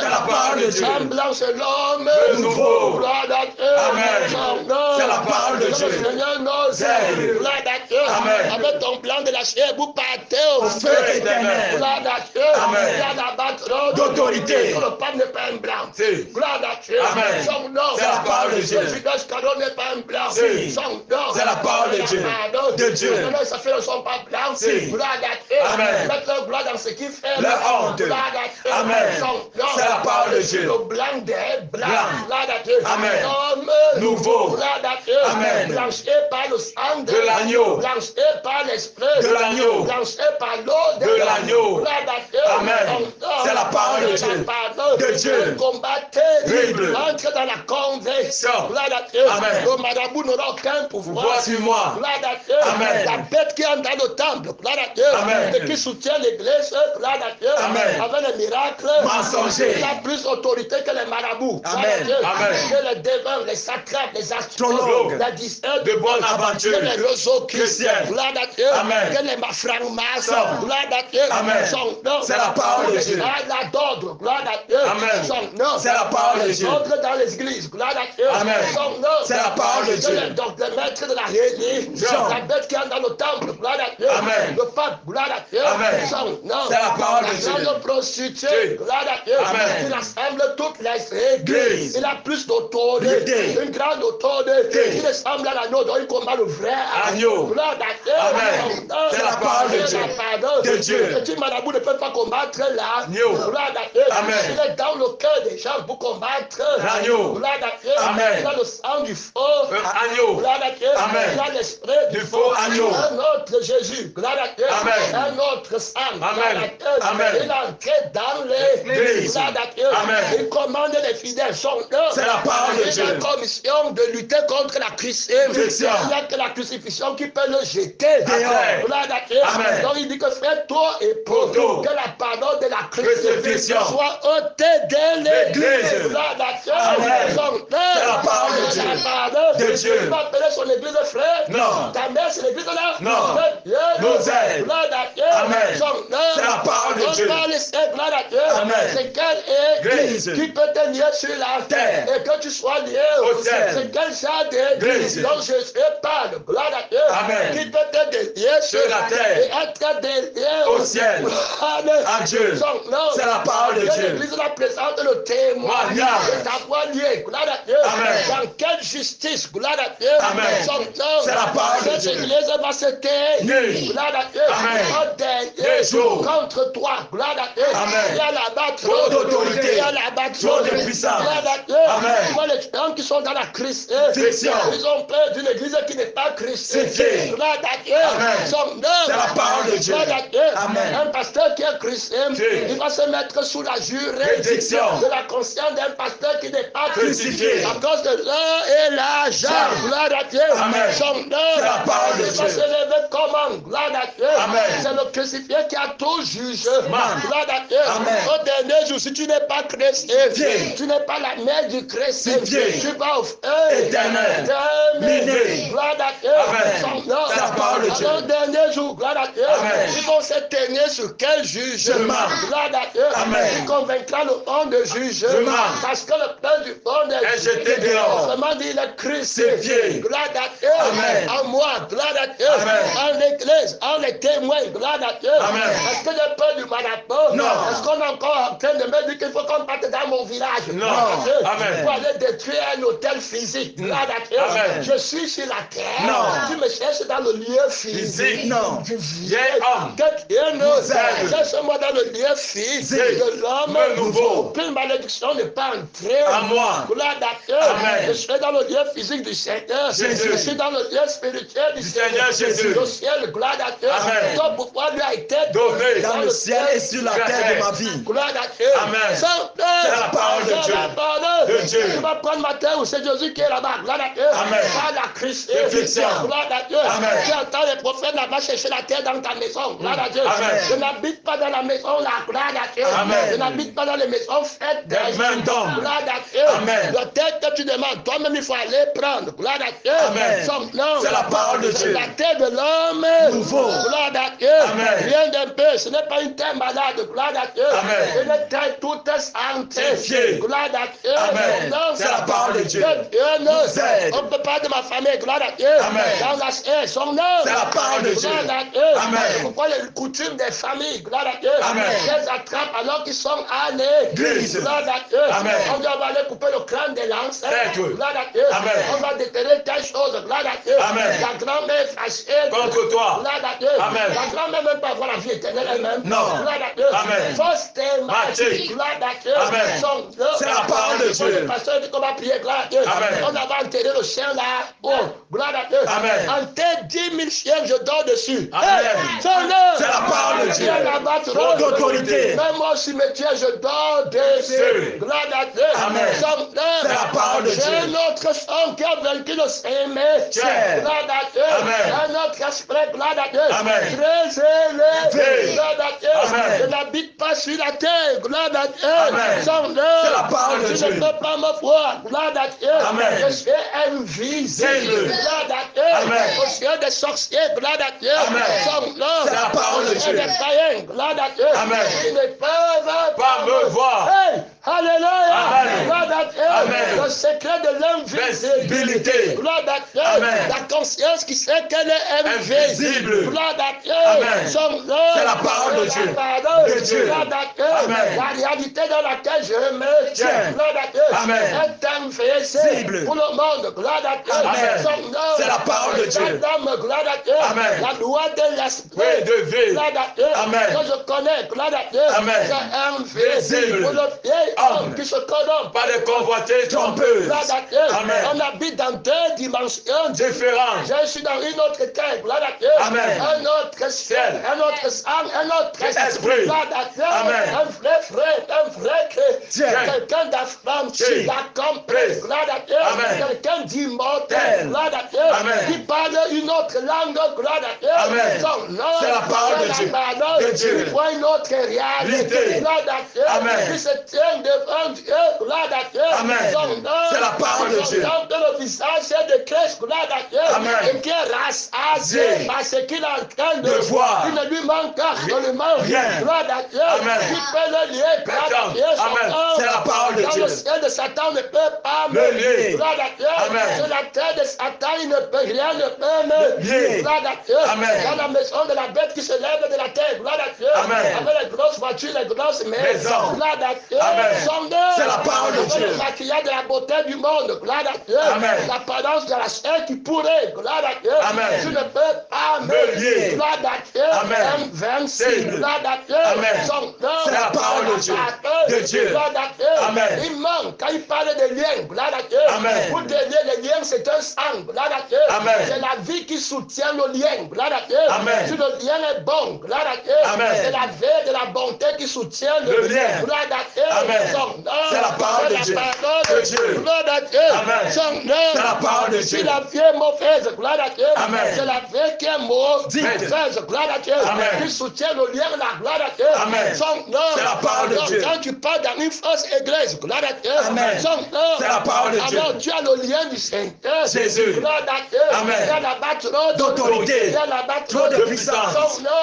S2: la parole de Dieu.
S1: Un blanc, c'est l'homme.
S2: nouveau.
S1: Gloire à Dieu.
S2: Amen. C'est la parole de Dieu.
S1: Le Seigneur nous aide. Gloire à Dieu.
S2: Amen.
S1: Avec ton blanc de la chair, vous partez au feu.
S2: éternel.
S1: Gloire à Dieu.
S2: Amen.
S1: Il y a la battre
S2: D'autorité.
S1: Le pape n'est pas un blanc.
S2: Si.
S1: Gloire à Dieu.
S2: Amen.
S1: Son nom.
S2: C'est la parole de Dieu.
S1: Le Judas Iscariot n'est pas un blanc.
S2: Si.
S1: Son nom.
S2: C'est la parole de Dieu. De Dieu.
S1: Les affaires ne sont pas blancs.
S2: Si.
S1: Gloire à Dieu.
S2: Amen.
S1: Mettre leur gloire dans ce qui fait
S2: La honte.
S1: Gloire à Dieu.
S2: Amen.
S1: Son nom.
S2: C'est la parole de Dieu.
S1: Le blanc des blancs.
S2: Blanc.
S1: Gloire à Dieu.
S2: Amen.
S1: Homme
S2: Nouveau.
S1: Gloire à Dieu.
S2: Amen.
S1: Blanché par le sang
S2: De l'agneau.
S1: Blanché par l'esprit.
S2: De l'agneau.
S1: Blanché par l'eau
S2: De l'agneau.
S1: Gloire à Dieu.
S2: Amen.
S1: Son nom.
S2: C'est la parole de Dieu. De Dieu.
S1: Combattez.
S2: Bible.
S1: Entre dans la conversion.
S2: Sors.
S1: Gloire à Dieu.
S2: Amen.
S1: Le marabout n'aura aucun pouvoir.
S2: Vois sur moi.
S1: Gloire à Dieu.
S2: Amen.
S1: La bête qui entre dans le temple. Gloire à Dieu.
S2: Amen.
S1: Et qui soutient l'église. Gloire à Dieu.
S2: Amen.
S1: Avec les miracles.
S2: Mensonger.
S1: Il a plus d'autorité que les marabouts. Gloire
S2: Amen.
S1: à Dieu.
S2: Amen.
S1: Que les devins, les satrapes, les astrologues,
S2: Astrologues.
S1: les disciples
S2: De bonne aventure.
S1: que les réseaux chrétiens.
S2: Chrétiens.
S1: Gloire à Dieu.
S2: Amen.
S1: Que les francs-maçons.
S2: Sors.
S1: Gloire à Dieu.
S2: Amen.
S1: Son nom.
S2: C'est la parole de Dieu.
S1: La d'ordre. Gloire à Dieu.
S2: Amen.
S1: Son nom.
S2: C'est la parole de Dieu.
S1: Entre dans les églises. Gloire à Dieu.
S2: Amen.
S1: Son nom.
S2: C'est la parole de Dieu.
S1: Donc le maître de la religion. La bête qui entre dans le temple. Gloire à Dieu.
S2: Amen.
S1: Le pape. Gloire à Dieu.
S2: Amen.
S1: Son nom.
S2: C'est la parole de Dieu.
S1: La grande prostituée.
S2: Dieu.
S1: Gloire à Dieu.
S2: Amen.
S1: Il rassemble toutes les églises.
S2: Église.
S1: Il a plus d'autorité.
S2: Autorité.
S1: Une grande autorité.
S2: Dieu.
S1: Il ressemble à l'agneau. Donc il combat le vrai
S2: Agneau.
S1: Gloire à Dieu.
S2: Amen. C'est la parole de Dieu. De Dieu.
S1: Les petits marabouts ne peuvent pas combattre l'agneau.
S2: Agneau.
S1: Gloire à Dieu.
S2: Amen.
S1: Il est dans le cœur des gens pour combattre
S2: L'agneau.
S1: Gloire à Dieu.
S2: Amen.
S1: Il a le sang du faux.
S2: Agneau.
S1: Gloire à Dieu.
S2: Amen.
S1: Il a l'esprit
S2: Du faux agneau.
S1: Un autre Jésus. Gloire à Dieu.
S2: Amen.
S1: Un autre sang. Gloire
S2: Amen.
S1: à Dieu.
S2: Amen.
S1: Il est entré dans l'église.
S2: L'église.
S1: Gloire à Dieu.
S2: Amen.
S1: Il commande les fidèles. Son cœur.
S2: C'est la parole de
S1: Il a
S2: Dieu.
S1: la commission de lutter contre la crucifixion.
S2: Crucifixion.
S1: Il n'y a que la crucifixion qui peut le jeter
S2: Dehors.
S1: Gloire à Dieu.
S2: Amen.
S1: Donc il dit que fais-toi et pour
S2: Pour
S1: que la pardon de la
S2: Crucifixion
S1: crucifixion soit ôtée de l'église.
S2: L'église.
S1: Gloire à Dieu.
S2: Amen.
S1: Son
S2: C'est la parole de Dieu.
S1: La pardon
S2: De Dieu.
S1: Tu vas appeler son église frère.
S2: Non.
S1: Ta mère c'est l'église là.
S2: Non.
S1: Dieu
S2: Nous aide.
S1: Gloire à Dieu.
S2: Amen.
S1: Son nom.
S2: C'est la parole de Dieu.
S1: On va laisser gloire à Dieu.
S2: Amen.
S1: C'est quelle église qui peut te lier sur la terre et que tu sois lié au ciel. C'est quel genre d'église dont Jésus parle, gloire à Dieu,
S2: Amen.
S1: qui peut te délier sur la terre et être délié
S2: au ciel. À Dieu.
S1: Son nom.
S2: C'est la parole de Dieu.
S1: L'église la présente le témoignage de ta foi liée, gloire à Dieu.
S2: Amen.
S1: Dans quelle justice, gloire à Dieu.
S2: Amen.
S1: Son nom.
S2: C'est la parole de Dieu.
S1: Cette église va se taire, gloire à Dieu.
S2: Amen.
S1: Au dernier jour contre toi, gloire à Dieu.
S2: Amen.
S1: Il y a là-bas
S2: Trop d'autorité.
S1: il y a là-bas
S2: Trop de puissance.
S1: Gloire à Dieu.
S2: Amen.
S1: Moi, les gens qui sont dans la Christ,
S2: Fiction.
S1: ils ont peur d'une église qui n'est pas chrétienne.
S2: Fiction.
S1: Gloire à Dieu.
S2: Amen.
S1: Son nom.
S2: C'est la parole de Dieu.
S1: Gloire à Dieu.
S2: Amen.
S1: Un pasteur qui est chrétien,
S2: Fiction.
S1: il va se mettre sous la juridiction
S2: Fiction.
S1: de la conscience d'un pasteur qui n'est pas
S2: Crucifié.
S1: à cause de l'heure et l'argent. Gloire à Dieu.
S2: Amen.
S1: Son nom.
S2: C'est la parole de
S1: Il va
S2: Dieu.
S1: se lever comment? Gloire à Dieu.
S2: Amen.
S1: C'est le crucifié qui a tout jugé.
S2: Amen.
S1: Gloire à Dieu.
S2: Amen.
S1: Au dernier jour, si tu n'es pas chrétien,
S2: Fiction.
S1: tu n'es pas la mère du chrétien,
S2: Fiction.
S1: tu vas au feu
S2: Éternel. Miné.
S1: Gloire à Dieu.
S2: Amen.
S1: Son nom.
S2: C'est la parole de Dieu.
S1: Au dernier jour, gloire à Dieu.
S2: Amen.
S1: Ils vont se tenir sur quel jugement? Gloire à Dieu.
S2: Amen.
S1: Il convaincra le monde de jugement. Parce que le père du monde
S2: Est jeté dehors.
S1: Autrement dit, il est crucifié. Gloire à Dieu.
S2: Amen.
S1: En moi, gloire à Dieu.
S2: Amen.
S1: En l'église, en les témoins, gloire à Dieu.
S2: Amen.
S1: Est-ce que j'ai peur du marathon?
S2: Non.
S1: Est-ce qu'on est encore en train de me dire qu'il faut qu'on parte dans mon village?
S2: Non. Amen.
S1: Pour aller détruire un hôtel physique. Gloire à Dieu.
S2: Amen.
S1: Je suis sur la terre.
S2: Non.
S1: Tu me cherches dans le lieu physique.
S2: Physique.
S1: Non.
S2: J'ai homme.
S1: Que Dieu nous
S2: aide.
S1: cherche-moi dans le lieu physique de l'homme
S2: nouveau.
S1: Aucune malédiction n'est pas entrée
S2: À moi.
S1: Gloire à Dieu.
S2: Amen.
S1: Je suis dans le lieu physique du Seigneur.
S2: Jésus.
S1: Je suis dans le lieu spirituel du
S2: Seigneur Jésus.
S1: Le ciel, gloire à Dieu.
S2: Amen.
S1: Ton pouvoir lui a été
S2: Donné
S3: dans le ciel et sur la terre de ma vie.
S1: Gloire à Dieu.
S2: Amen.
S1: C'est
S2: la parole de Dieu.
S1: La parole
S2: De Dieu.
S1: Tu vas prendre ma terre où c'est Jésus qui est là-bas. Gloire à Dieu.
S2: Amen.
S1: Par la Christ.
S2: Réflexion.
S1: Gloire à Dieu.
S2: Amen.
S1: Tu entends les prophètes là-bas chercher la terre dans ta maison. Gloire à Dieu.
S2: Amen.
S1: Je n'habite pas dans la maison là. Gloire à Dieu.
S2: Amen.
S1: Je n'habite pas dans les maisons faites
S2: Des mains d'hommes.
S1: Gloire à Dieu.
S2: Amen.
S1: La terre que tu demandes, toi-même il faut aller prendre. Gloire à Dieu.
S2: Amen.
S1: Non.
S2: C'est la parole de Dieu.
S1: La terre de l'homme.
S2: Nouveau.
S1: Gloire à Dieu.
S2: Amen.
S1: Rien d'un peu. Ce n'est pas une terre malade. Gloire à Dieu.
S2: Amen.
S1: Une terre toute santé.
S2: Fier.
S1: Gloire à Dieu.
S2: Amen.
S1: Non,
S2: C'est la parole de Dieu.
S1: Dieu nous
S2: aide.
S1: On ne peut pas de ma famille. Gloire à Dieu.
S2: Amen.
S1: Dans la son nom.
S2: C'est la parole de Dieu.
S1: Gloire à Dieu.
S2: Amen.
S1: C'est pourquoi les coutumes des familles. Gloire à Dieu.
S2: Amen.
S1: Les attrapent alors qu'ils sont à l'église. Gloire à Dieu.
S2: Amen.
S1: On doit aller couper le crâne des lances.
S2: Tête.
S1: Gloire à Dieu.
S2: Amen.
S1: On va déterrer telle chose. Gloire à Dieu.
S2: Amen.
S1: La grand-mère fâchée.
S2: Contre toi.
S1: Gloire à Dieu.
S2: Amen.
S1: La grand-mère même pas avoir la vie éternelle elle-même.
S2: Non.
S1: Gloire à Dieu.
S2: Amen.
S1: Fausse
S2: Mathé.
S1: Gloire à Dieu.
S2: Amen. C'est la parole de Dieu.
S1: Le pasteur dit qu'on va prier. Gloire à Dieu.
S2: Amen.
S1: On va enterrer le chien là. Oh, gloire à Dieu.
S2: Amen.
S1: Enterre 10 000 chiens, je dors dessus.
S2: Amen.
S1: C'est
S2: la parole de Dieu. Trop d'autorité.
S1: Même au cimetière, je dors dessus. Gloire à Dieu.
S2: Amen.
S1: C'est
S2: la parole de Dieu.
S1: J'ai un autre sang qui a vaincu le Saint-Métier. Gloire à Dieu.
S2: Amen.
S1: Un autre esprit, gloire à Dieu.
S2: Amen.
S1: Très élevé. Gloire à Dieu.
S2: Amen.
S1: Je n'habite pas sur la terre. Gloire à Dieu.
S2: Amen. C'est la parole de Dieu.
S1: Tu ne peux pas me voir. Gloire à Dieu.
S2: Amen.
S1: Je suis invisible.
S2: Visible.
S1: Gloire à Dieu.
S2: Amen.
S1: Au ciel des sorciers. Gloire à Dieu.
S2: Amen. C'est la parole de Dieu.
S1: Des païens. Gloire à Dieu.
S2: Amen.
S1: Ils ne peuvent
S2: Pas me voir.
S1: Hey, alléluia.
S2: Amen.
S1: Gloire à Dieu.
S2: Amen.
S1: Le secret de l'invisibilité.
S2: Visibilité.
S1: Gloire à Dieu.
S2: Amen.
S1: La conscience qui sait qu'elle est invisible.
S2: Invisible.
S1: Gloire à Dieu.
S2: Amen.
S1: Son nom.
S2: C'est la parole de Dieu.
S1: De
S2: Dieu.
S1: Gloire à Dieu.
S2: Amen.
S1: La réalité dans laquelle je me tiens.
S2: Tiens.
S1: Gloire à Dieu.
S2: Amen.
S1: Est invisible pour le monde. Gloire à Dieu.
S2: Amen.
S1: Son nom.
S2: C'est la parole de Dieu.
S1: La dame, gloire à Dieu.
S2: Amen.
S1: La loi de l'esprit.
S2: Oui, de vie.
S1: Gloire à Dieu.
S2: Amen.
S1: Que je connais. Gloire à Dieu.
S2: Amen.
S1: C'est invisible
S2: Visible.
S1: pour le vieil
S2: Homme.
S1: homme qui se corrompt.
S2: Pas de convoitise trompeuse.
S1: Gloire à Dieu.
S2: Amen.
S1: On habite dans deux dimensions
S2: Différent.
S1: Je suis dans une autre terre, gloire à Dieu.
S2: Amen.
S1: Un autre ciel, un autre sang, un autre
S2: Esprit.
S1: Gloire à Dieu.
S2: Amen.
S1: Un vrai frère, un vrai
S2: Tiens.
S1: quelqu'un d'affranchi,
S2: Tiens.
S1: d'accompli, gloire à Dieu.
S2: Amen.
S1: Quelqu'un d'immortel,
S2: Tel.
S1: gloire à Dieu.
S2: Amen.
S1: Qui parle une autre langue, gloire à Dieu.
S2: Amen.
S1: Son nom,
S2: C'est la parole de Dieu.
S1: parole
S2: De Dieu.
S1: qui voit une autre réalité,
S2: Réalité.
S1: gloire à Dieu.
S2: Amen.
S1: Qui se tient devant Dieu, gloire à Dieu.
S3: Amen. C'est la parole de Dieu.
S1: Dans le visage de Christ, gloire à Dieu.
S3: Amen.
S1: Et qui est rassasié parce qu'il est en train de
S3: voir.
S1: Il ne lui manque absolument
S3: rien.
S1: Gloire à Dieu.
S3: Amen.
S1: Tu peux le lier, gloire à Dieu.
S3: Amen. C'est la parole de Dieu.
S1: Dans le ciel de Satan ne peut pas
S3: le lier.
S1: Gloire à Dieu.
S3: Amen.
S1: Sur la terre de Satan, il ne peut rien, ne peut me
S3: lier.
S1: Gloire à Dieu.
S3: Amen.
S1: Dans la maison de la bête qui se lève de la terre, gloire à Dieu.
S3: Amen.
S1: Avec les grosses voitures, les grosses maisons. Gloire à Dieu.
S3: Amen. C'est la parole de Dieu.
S1: Le maquillage de la beauté du monde, gloire à Dieu.
S3: Amen.
S1: L'apparence de la chair qui pourrait, gloire à Dieu.
S3: Amen.
S1: Tu ne peux pas
S3: me lier.
S1: Gloire à Dieu.
S3: Amen.
S1: 26, gloire à Dieu.
S3: Amen. C'est la parole de Dieu.
S1: Gloire à Dieu.
S3: Amen.
S1: Il manque quand il parle de liens, gloire à Dieu.
S3: Amen.
S1: Pour délier les liens, c'est un sang, gloire à Dieu.
S3: Amen.
S1: C'est la vie qui soutient le lien, gloire à Dieu.
S3: Amen.
S1: Si le lien est bon, gloire à Dieu.
S3: Amen.
S1: C'est la vie de la bonté qui soutient
S3: le lien.
S1: gloire à Dieu.
S3: Amen. C'est la parole de Dieu.
S1: De Dieu. Gloire à Dieu.
S3: Amen.
S1: C'est
S3: la parole de Dieu.
S1: Si la vie est mauvaise, gloire à Dieu.
S3: Amen.
S1: C'est la vie qui est mauvaise, gloire à Dieu.
S3: Amen.
S1: Qui soutient le lien, la gloire à Dieu.
S3: Amen. C'est la parole de Dieu.
S1: Quand tu parles dans une fausse église, gloire à Dieu.
S3: Amen. C'est la parole de Dieu.
S1: Alors tu as le lien du Seigneur.
S3: Jésus.
S1: Gloire à Dieu.
S3: Amen.
S1: Il y a là-bas trop
S3: d'autorité.
S1: Il y a là-bas
S3: Trop de puissance.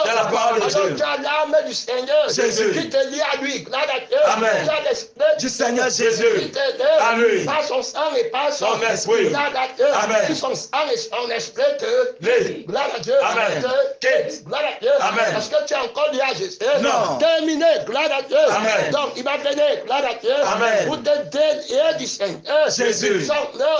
S3: C'est la parole de Dieu.
S1: Alors tu as l'âme du Seigneur.
S3: Jésus.
S1: Qui te lie à lui. Gloire à Dieu.
S3: Amen.
S1: Tu as l'esprit
S3: Du Seigneur Jésus.
S1: qui te lie
S3: À lui.
S1: par son sang et par son
S3: Son esprit.
S1: Gloire à Dieu.
S3: Amen.
S1: Si son sang et son esprit te
S3: Lie.
S1: Gloire à Dieu.
S3: Amen.
S1: Te gloire à Dieu.
S3: Amen.
S1: Est-ce que tu es encore lié à Jésus?
S3: Non.
S1: Terminé. Gloire à Dieu.
S3: Amen.
S1: Donc il va venir. Gloire à Dieu.
S3: Amen.
S1: Pour te délier du Seigneur.
S3: Jésus.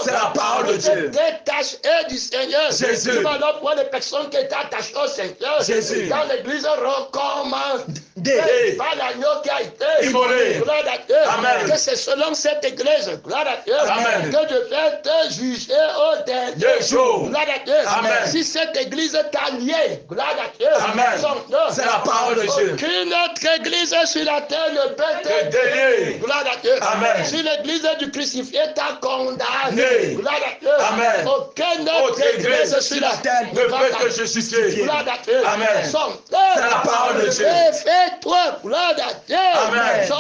S3: C'est la parole de Dieu.
S1: Détacher du Seigneur.
S3: Jésus.
S1: Tu vas donc voir les personnes qui étaient attachées au Seigneur.
S3: Jésus.
S1: Dans l'église recommandée
S3: Des.
S1: par l'agneau qui a été
S3: Immolé.
S1: Gloire à Dieu.
S3: Amen.
S1: Que c'est selon cette église. Gloire à Dieu.
S3: Amen.
S1: Que je vais te juger au dernier
S3: Des jours.
S1: Gloire à Dieu.
S3: Amen.
S1: Si cette église t'a lié, gloire à Dieu.
S3: Amen.
S1: Son nom.
S3: C'est la parole de Dieu.
S1: Aucune autre église sur la terre ne peut
S3: Te
S1: te
S3: délier.
S1: Gloire à Dieu.
S3: Amen.
S1: Si l'église du crucifié t'a condamné,
S3: Né.
S1: gloire à Dieu.
S3: Amen.
S1: Aucune autre église sur la terre
S3: Ne peut te justifier.
S1: Gloire à Dieu.
S3: Amen.
S1: Son
S3: C'est la parole de Dieu.
S1: Fais-toi, gloire à Dieu.
S3: Amen.
S1: Son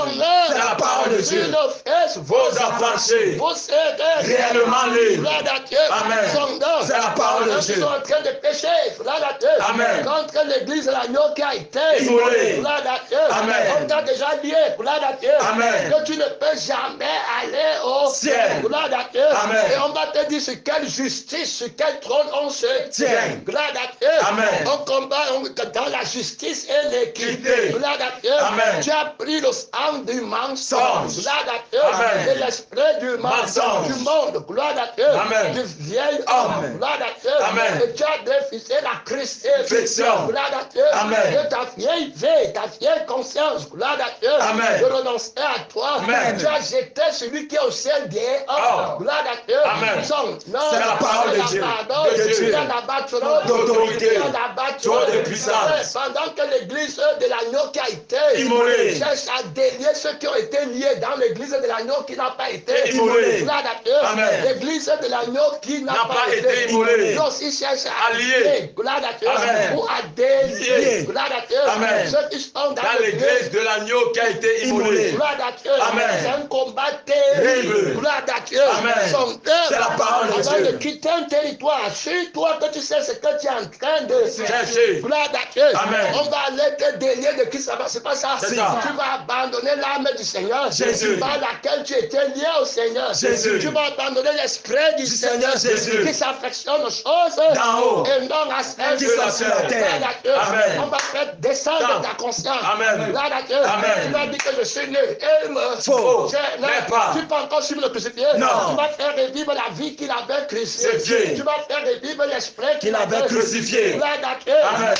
S3: C'est la parole de Dieu.
S1: Sur nos fesses,
S3: Vos affranchis.
S1: vous serez
S3: Réellement libres.
S1: Gloire à Dieu.
S3: Amen.
S1: Son nom.
S3: C'est la parole de
S1: Ceux
S3: Dieu.
S1: qui sont en train de pécher, gloire à Dieu.
S3: Amen.
S1: Contre l'église de l'agneau qui a été
S3: Immolé.
S1: gloire à Dieu.
S3: Amen.
S1: On t'a déjà lié, gloire à Dieu.
S3: Amen.
S1: Que tu ne peux jamais aller au
S3: Ciel.
S1: Gloire à Dieu.
S3: Amen.
S1: Et on va te dire sur quelle justice, sur quel trône on se
S3: Tient.
S1: Gloire à Dieu.
S3: Amen.
S1: On combat dans la justice et l'équité.
S3: Équité.
S1: Gloire à Dieu.
S3: Amen.
S1: Tu as pris le sang du mensonge.
S3: Songe.
S1: Gloire à Dieu.
S3: Amen.
S1: Et l'esprit du
S3: Mensonge.
S1: du monde. Gloire à Dieu.
S3: Amen.
S1: Du vieil
S3: Homme.
S1: homme. Gloire à Dieu.
S3: Amen.
S1: Et tu as défisé la
S3: Fiction.
S1: Gloire à Dieu.
S3: Amen.
S1: Et ta vieille vie, ta vieille conscience. Gloire à Dieu.
S3: Amen.
S1: De renoncer à toi.
S3: Amen.
S1: Tu as jeté celui qui est au ciel des
S3: Oh.
S1: Gloire à Dieu.
S3: Amen.
S1: Non,
S3: C'est la parole de Dieu.
S1: pardon.
S3: De Dieu.
S1: Il y a là-bas trop
S3: D'autorité.
S1: Il y a là-bas
S3: Trop de puissance.
S1: Pendant que l'église de l'agneau qui a été
S3: Immolé.
S1: cherche à délier ceux qui ont été liés dans l'église de l'agneau qui n'a pas été
S3: Immolé.
S1: Gloire à Dieu.
S3: Amen.
S1: L'église de l'agneau qui n'a pas été
S3: immolé.
S1: Dieu aussi cherche
S3: À lier.
S1: Gloire à Dieu.
S3: Amen.
S1: Ou à délier.
S3: Lier.
S1: Gloire à Dieu.
S3: Amen.
S1: Ceux qui sont dans
S3: Dans l'église de l'agneau qui a été immolé.
S1: Gloire à Dieu.
S3: Amen.
S1: C'est un combat terrible.
S3: Terrible.
S1: Gloire à Dieu.
S3: Amen.
S1: Son
S3: C'est la parole de
S1: avant
S3: Dieu.
S1: de quitter un territoire, assure-toi que tu sais ce que tu es en train de
S3: Chercher.
S1: Gloire à Dieu.
S3: Amen.
S1: On va aller te délier de qui ça va. C'est pas ça.
S3: C'est ça.
S1: Tu vas abandonner l'âme du Seigneur.
S3: Jésus.
S1: Par laquelle tu étais lié au Seigneur.
S3: Jésus.
S1: Tu vas abandonner l'esprit du Seigneur.
S3: Jésus.
S1: Qui s'affectionne aux choses
S3: D'en haut.
S1: et non à celles
S3: Qui sont sur la terre.
S1: Gloire à Dieu.
S3: Amen.
S1: On va faire descendre ta conscience.
S3: Amen.
S1: Gloire à Dieu.
S3: Amen.
S1: Tu vas dire que je suis nul.
S3: Faux.
S1: Non,
S3: N'est pas.
S1: tu peux encore suivre le crucifié.
S3: Non.
S1: Tu vas faire revivre la vie qu'il avait crucifiée.
S3: Crucifié.
S1: Tu vas faire revivre l'esprit
S3: Qu'il avait crucifié.
S1: Gloire à Dieu.
S3: Amen.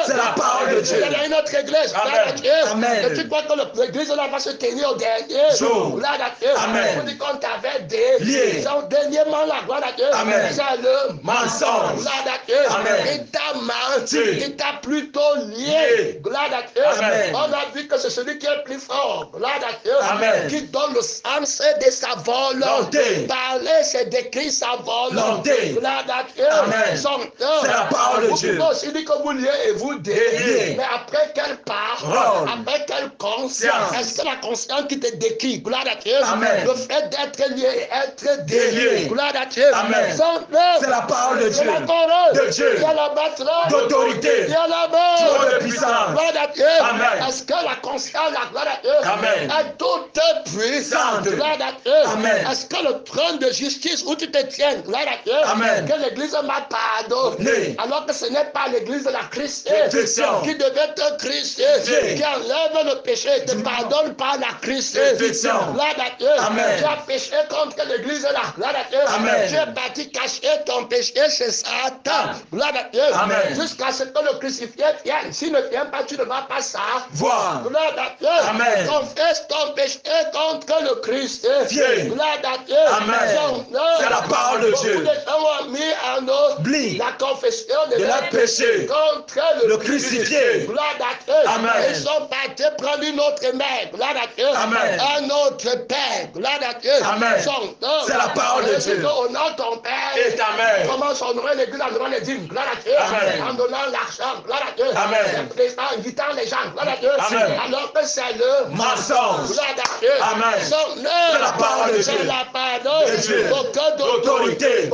S3: C'est la parole de Dieu.
S1: Il y a une autre église. Gloire à
S3: Amen.
S1: Dieu.
S3: Amen.
S1: Et tu crois que l'église là va se tenir au dernier
S3: Jour.
S1: Gloire à Dieu.
S3: Amen.
S1: On dit qu'on t'avait délié.
S3: Lié.
S1: Son dernièrement la gloire à Dieu.
S3: Amen.
S1: C'est le
S3: Mensonge.
S1: Gloire à Dieu.
S3: Amen.
S1: Et ta il t'a plutôt lié. Gloire à Dieu.
S3: Amen.
S1: On a vu que c'est celui qui est plus fort. Gloire à Dieu.
S3: Amen.
S1: Qui donne le sens de sa volonté. Parler, c'est décrire sa volonté. Gloire à Dieu.
S3: Amen. C'est la parole de Dieu.
S1: Il dit que vous liez et vous déliez. Mais après quelle parole? Après quelle conscience? Est-ce que la conscience qui te décrit? Gloire à Dieu.
S3: Amen.
S1: Le fait d'être lié et être délié. Gloire à Dieu.
S3: Amen. C'est la parole de Dieu.
S1: C'est la parole
S3: de Dieu.
S1: Il y a la bâtard
S3: d'autorité.
S1: Il y a la mort.
S3: Trop de puissance.
S1: Gloire à Dieu.
S3: Amen.
S1: Est-ce que la conscience, la gloire à Dieu,
S3: Amen.
S1: est toute puissante? Gloire à Dieu.
S3: Amen.
S1: Est-ce que le trône de justice où tu te tiens, gloire à Dieu,
S3: Amen.
S1: que l'église m'a pardonné, alors que ce n'est pas l'église de la Christ qui devait te Christ, qui enlève le péché, te pardonne par la Christ. Gloire à Dieu.
S3: Amen.
S1: Tu as péché contre l'église là. Gloire à Dieu.
S3: Amen.
S1: Tu es parti cacher ton péché chez Satan. Gloire à Dieu.
S3: Amen.
S1: Jusqu'à ce que le crucifié vienne. S'il ne vient pas, tu ne vas pas
S3: voir.
S1: Gloire à Dieu.
S3: Amen.
S1: Confesse ton péché contre le Christ.
S3: Viens.
S1: Gloire à Dieu.
S3: Amen. C'est la parole de Dieu.
S1: Beaucoup de gens ont mis en
S3: oublie
S1: la confession de
S3: leur péché
S1: contre le
S3: crucifié.
S1: Gloire à Dieu.
S3: Amen.
S1: Ils sont partis prendre une autre mère. Gloire à Dieu.
S3: Amen.
S1: Un autre père. Gloire à Dieu.
S3: Amen. C'est la parole de Dieu.
S1: Honore ton père
S3: et ta mère.
S1: Comment honorer l'église en donnant les dîmes. Gloire à Dieu.
S3: Amen.
S1: En donnant l'argent. Gloire à Dieu.
S3: Amen.
S1: En invitant les gens. Gloire à Dieu.
S3: Amen.
S1: Alors que c'est le
S3: mensonge.
S1: Gloire à Dieu.
S3: Amen. C'est la parole de Dieu.
S1: C'est la parole
S3: de Dieu.
S1: D'autorité.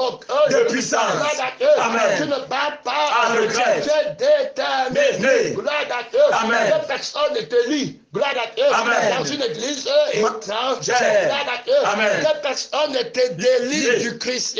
S3: De puissance.
S1: Gloire à Dieu.
S3: Amen.
S1: Tu ne bats pas
S3: en regret.
S1: Tu es déterminé. Gloire à Dieu.
S3: Amen.
S1: Que personne ne te lie. Gloire à Dieu.
S3: Amen.
S1: Dans une église étrangère.
S3: Amen.
S1: Gloire à Dieu.
S3: Amen.
S1: Que personne ne te délie du Christ.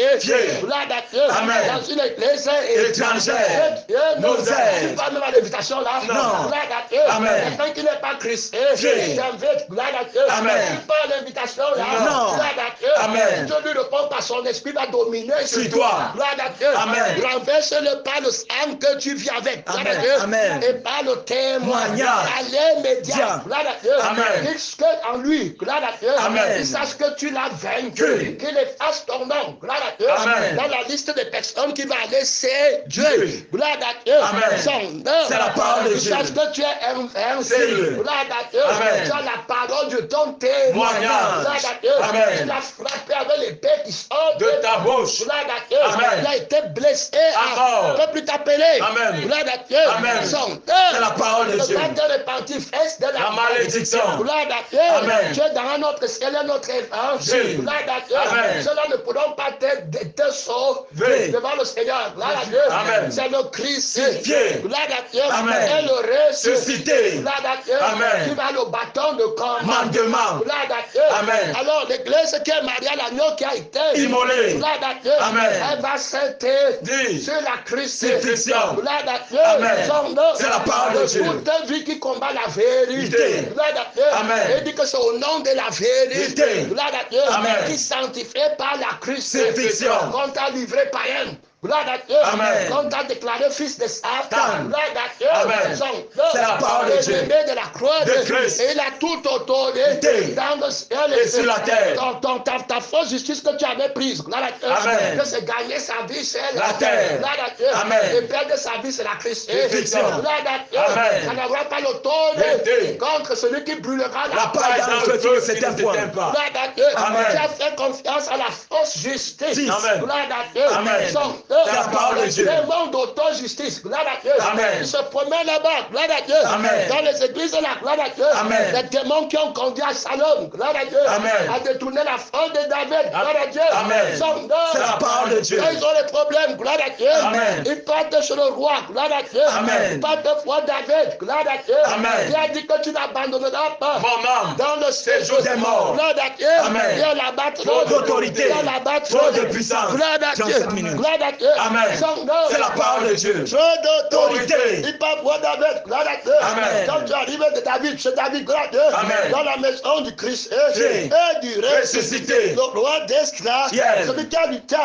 S1: Gloire à Dieu.
S3: Amen.
S1: Dans une église
S3: étrangère.
S1: Dieu
S3: nous
S1: tu
S3: aide.
S1: pas même à l'invitation là.
S3: Non.
S1: Gloire à Dieu.
S3: Amen.
S1: Quelqu'un qui n'est pas Christ.
S3: Viens.
S1: T'invite. Gloire à Dieu.
S3: Amen.
S1: Tu pas à l'invitation là.
S3: Non.
S1: Gloire à Dieu.
S3: Amen.
S1: Dieu lui répond par son esprit va dominer
S3: sur toi.
S1: Gloire à Dieu.
S3: Amen.
S1: Renverse-le par le sang que tu vis avec. Gloire à
S3: Amen.
S1: Dieu.
S3: Amen.
S1: Et par le témoignage. Allez médias. Gloire à Dieu.
S3: Amen.
S1: Qu'il en lui. Gloire à Dieu.
S3: Amen.
S1: Il sache que tu l'as vaincu. Qu'il efface ton nom. Gloire à Dieu.
S3: Amen.
S1: Dans la liste des personnes qui va aller, c'est Dieu. Gloire à Dieu.
S3: Amen.
S1: Son nom.
S3: C'est la parole de
S1: Il
S3: Dieu.
S1: sache que tu es invincible. Gloire à Dieu.
S3: Amen.
S1: Tu as la parole de ton témoignage. Gloire à Dieu.
S3: Amen.
S1: Tu l'as frappé avec l'épée qui sort
S3: De ta bouche.
S1: Gloire à Dieu.
S3: Amen.
S1: Il a été blessé.
S3: À mort.
S1: Ne peut plus t'appeler.
S3: Amen.
S1: Gloire à Dieu.
S3: Amen.
S1: Son nom.
S3: C'est la parole de Dieu.
S1: Le temps de repentir, fesse de
S3: La malédiction.
S1: Gloire à Dieu.
S3: Amen.
S1: Tu es dans notre ciel et notre évangile. Gloire à Dieu.
S3: Amen.
S1: Ceux-là ne pourront pas te sauver devant le Seigneur. Gloire à Dieu.
S3: Amen.
S1: C'est le Christ.
S3: Dieu.
S1: Gloire à Dieu.
S3: Amen.
S1: Et le
S3: Ressuscité.
S1: Gloire à Dieu.
S3: Amen.
S1: Tu vas le bâton de
S3: commandement.
S1: Gloire à Dieu.
S3: Amen.
S1: Alors l'église qui est mariée à l'agneau qui a été
S3: immolée.
S1: Gloire à Dieu.
S3: Amen.
S1: Elle va s'interdire sur la crucifixion. Gloire à Dieu.
S3: Amen.
S1: Son nom.
S3: C'est la parole de Dieu.
S1: Toute vie qui combat la vérité. Gloire à Dieu.
S3: Amen.
S1: Et dit que c'est au nom de la vérité. Gloire à Dieu.
S3: Amen.
S1: Qui sanctifie par la
S3: Crucifixion.
S1: crucifixion. Qu'on t'a livré païen. Gloire à Dieu.
S3: Amen.
S1: Qu'on t'a déclaré fils de Satan. Gloire à Dieu.
S3: Amen. C'est la parole de Dieu.
S1: De la croix
S3: de Christ.
S1: Et il a toute autorité dans le ciel
S3: et sur la terre.
S1: Ta fausse justice que tu avais prise. Gloire à Dieu.
S3: Amen.
S1: Que c'est gagner sa vie, c'est
S3: la terre.
S1: Gloire à Dieu.
S3: Amen.
S1: Et perdre sa vie, c'est la crucifixion.
S3: Crucifixion.
S1: Gloire à Dieu.
S3: Amen.
S1: Ça n'aura pas l'autorité contre celui qui brûlera
S3: La paille dans le feu qui ne s'éteint point.
S1: Gloire à Dieu.
S3: Amen.
S1: Tu as fait confiance à la fausse justice.
S3: Amen.
S1: Gloire à Dieu.
S3: Amen. C'est la parole de Dieu.
S1: Démon d'auto-justice. Gloire à Dieu.
S3: Amen.
S1: Il se promène là-bas. Gloire à Dieu.
S3: Amen.
S1: Dans les églises là. Gloire à Dieu.
S3: Amen.
S1: Les démons qui ont conduit à Salom. Gloire à Dieu.
S3: Amen.
S1: À détourner la foi de David. Gloire à Dieu.
S3: Amen.
S1: Son nom.
S3: C'est la parole de Dieu.
S1: Quand ils ont les problèmes. Gloire à Dieu.
S3: Amen.
S1: Ils partent sur le roi. Gloire à Dieu.
S3: Amen.
S1: Ils partent foi David. Gloire à Dieu.
S3: Amen.
S1: Il a dit que tu n'abandonneras pas.
S3: Mon âme.
S1: Dans le
S3: séjour des morts.
S1: Gloire à Dieu.
S3: Amen.
S1: Il y a la battre.
S3: Trop d'autorité.
S1: Il y a la battre.
S3: Trop de puissance.
S1: Gloire à Dieu.
S3: 37 minutes.
S1: Gloire à Dieu.
S3: Amen.
S1: Son nom.
S3: C'est la parole de Dieu.
S1: Trop d'autorité.
S3: Autorité.
S1: Il parle pour David. Gloire à Dieu.
S3: Amen.
S1: Quand tu arrives de David, c'est David. Gloire à Dieu.
S3: Amen.
S1: Dans la maison du Christ
S3: Dieu.
S1: et du
S3: Ressuscité.
S1: le roi d'Estra.
S3: Yes.
S1: Celui qui a lutté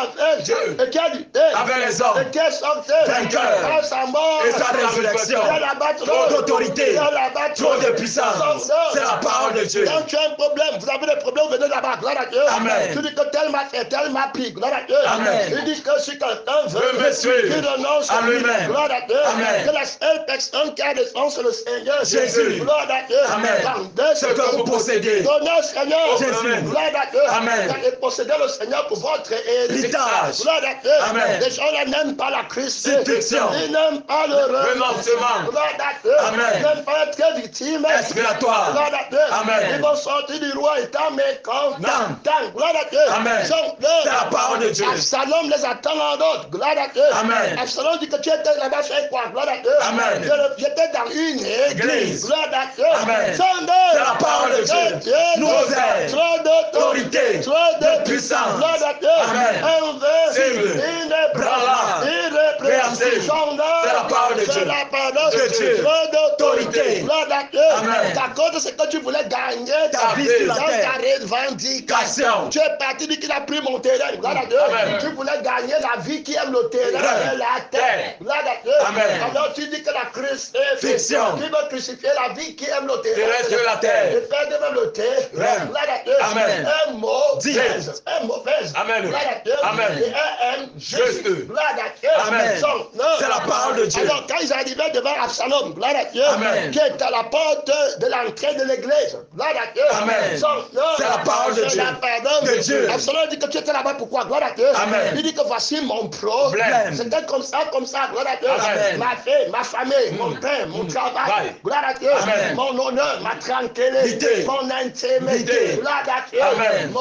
S3: Dieu.
S1: et qui a lutté
S3: Avec les hommes.
S1: et qui est sorti
S3: Vainqueur.
S1: par sa mort.
S3: Et sa résurrection.
S1: Il y a la battre.
S3: Trop d'autorité.
S1: Il y a la battre.
S3: Trop de puissance. C'est la parole de Dieu.
S1: Quand tu as un problème, vous avez des problèmes, venez là-bas. Gloire à Dieu.
S3: Amen.
S1: Tu dis que tel m'a fait, tel m'a pris. Gloire à Dieu.
S3: Amen.
S1: Il dit que si quelqu'un quelqu'un veut
S3: me suivre
S1: qu'il renonce
S3: à lui-même.
S1: Gloire à Dieu.
S3: Amen.
S1: Que la seule personne qui a raison, c'est le Seigneur
S3: Jésus.
S1: Gloire à Dieu.
S3: Amen. Ce que vous possédez.
S1: Donnez au Seigneur.
S3: Jésus.
S1: Gloire à Dieu.
S3: Amen.
S1: Et possédez le Seigneur pour votre
S3: héritage.
S1: Gloire à Dieu.
S3: Amen.
S1: Les gens là n'aiment pas la Christ.
S3: Crucifixion.
S1: Ils n'aiment pas le
S3: renoncement.
S1: Gloire à Dieu.
S3: Amen.
S1: Ils n'aiment pas être victime.
S3: Expiatoire.
S1: Gloire à Dieu.
S3: Amen.
S1: Ils vont sortir du roi étant mécontents. Gloire à Dieu.
S3: Amen. C'est la parole de Dieu.
S1: Absalom les attend en d'autres. Gloire à Dieu.
S3: Amen.
S1: Absalom dit que tu étais là-bas, faire quoi? Gloire à Dieu.
S3: Amen.
S1: J'étais dans une église. Gloire à Dieu.
S3: Amen.
S1: C'est
S3: la parole de Dieu. Nous aide.
S1: Trop d'autorité.
S3: Autorité.
S1: Trop de
S3: puissance.
S1: Gloire à Dieu.
S3: Amen.
S1: Invincible.
S3: Inébranlable.
S1: Irrépréhensible.
S3: C'est la parole de Dieu.
S1: C'est la parole
S3: de Dieu.
S1: Trop d'autorité.
S3: Autorité.
S1: Gloire à Dieu.
S3: Amen.
S1: À cause de ce que tu voulais gagner,
S3: Ta vie sur la
S1: dans
S3: terre.
S1: ta revendication. Tu es parti dire qu'il a pris mon terrain. Gloire à Dieu.
S3: Amen.
S1: Tu voulais gagner la vie qui aime le terrain et la terre. Gloire à Dieu.
S3: Amen.
S1: Alors tu dis que la
S3: Fiction.
S1: Tu veux crucifier la vie qui aime le terrain.
S3: Terrestre et la terre.
S1: Et perdre même le terrain. Gloire à Dieu.
S3: Amen.
S1: Un mot
S3: Dis.
S1: pèse. Un mot pèse.
S3: Amen.
S1: Gloire à Dieu.
S3: Amen.
S1: Et un M
S3: Juste.
S1: Gloire à Dieu.
S3: Amen. C'est la parole de Dieu.
S1: Alors quand ils arrivaient devant Absalom, gloire à Dieu,
S3: Amen.
S1: qui est à la porte de l'entrée de l'église. Gloire à Dieu.
S3: Amen. C'est la parole de Dieu. De Dieu.
S1: Absalom dit que tu étais là-bas pourquoi? Gloire à Dieu.
S3: Amen.
S1: Il dit que voici mon problème. C'était comme ça, gloire à Dieu.
S3: Amen.
S1: Ma fille, ma famille, mon père, mon travail. Gloire à Dieu.
S3: Amen.
S1: Mon honneur, ma tranquillité, mon intimité. Gloire à Dieu.
S3: Amen.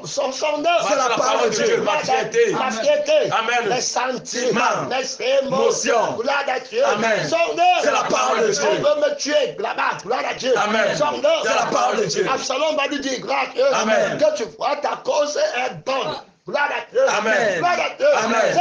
S1: Son œuvre.
S3: C'est la parole de Dieu. Ma fierté.
S1: Ma fierté.
S3: Amen.
S1: Les sentiments. Les
S3: Émotions.
S1: émotions. Gloire à Dieu.
S3: Amen.
S1: Son œuvre.
S3: C'est la parole de Dieu.
S1: On veut me tuer là-bas. Gloire à Dieu.
S3: Amen.
S1: Son œuvre.
S3: C'est la parole de Dieu.
S1: Absalom va lui dire, gloire à Dieu.
S3: Amen.
S1: Que tu vois, ta cause est bonne. Gloire à Dieu.
S3: Amen.
S1: Gloire à Dieu.
S3: Amen.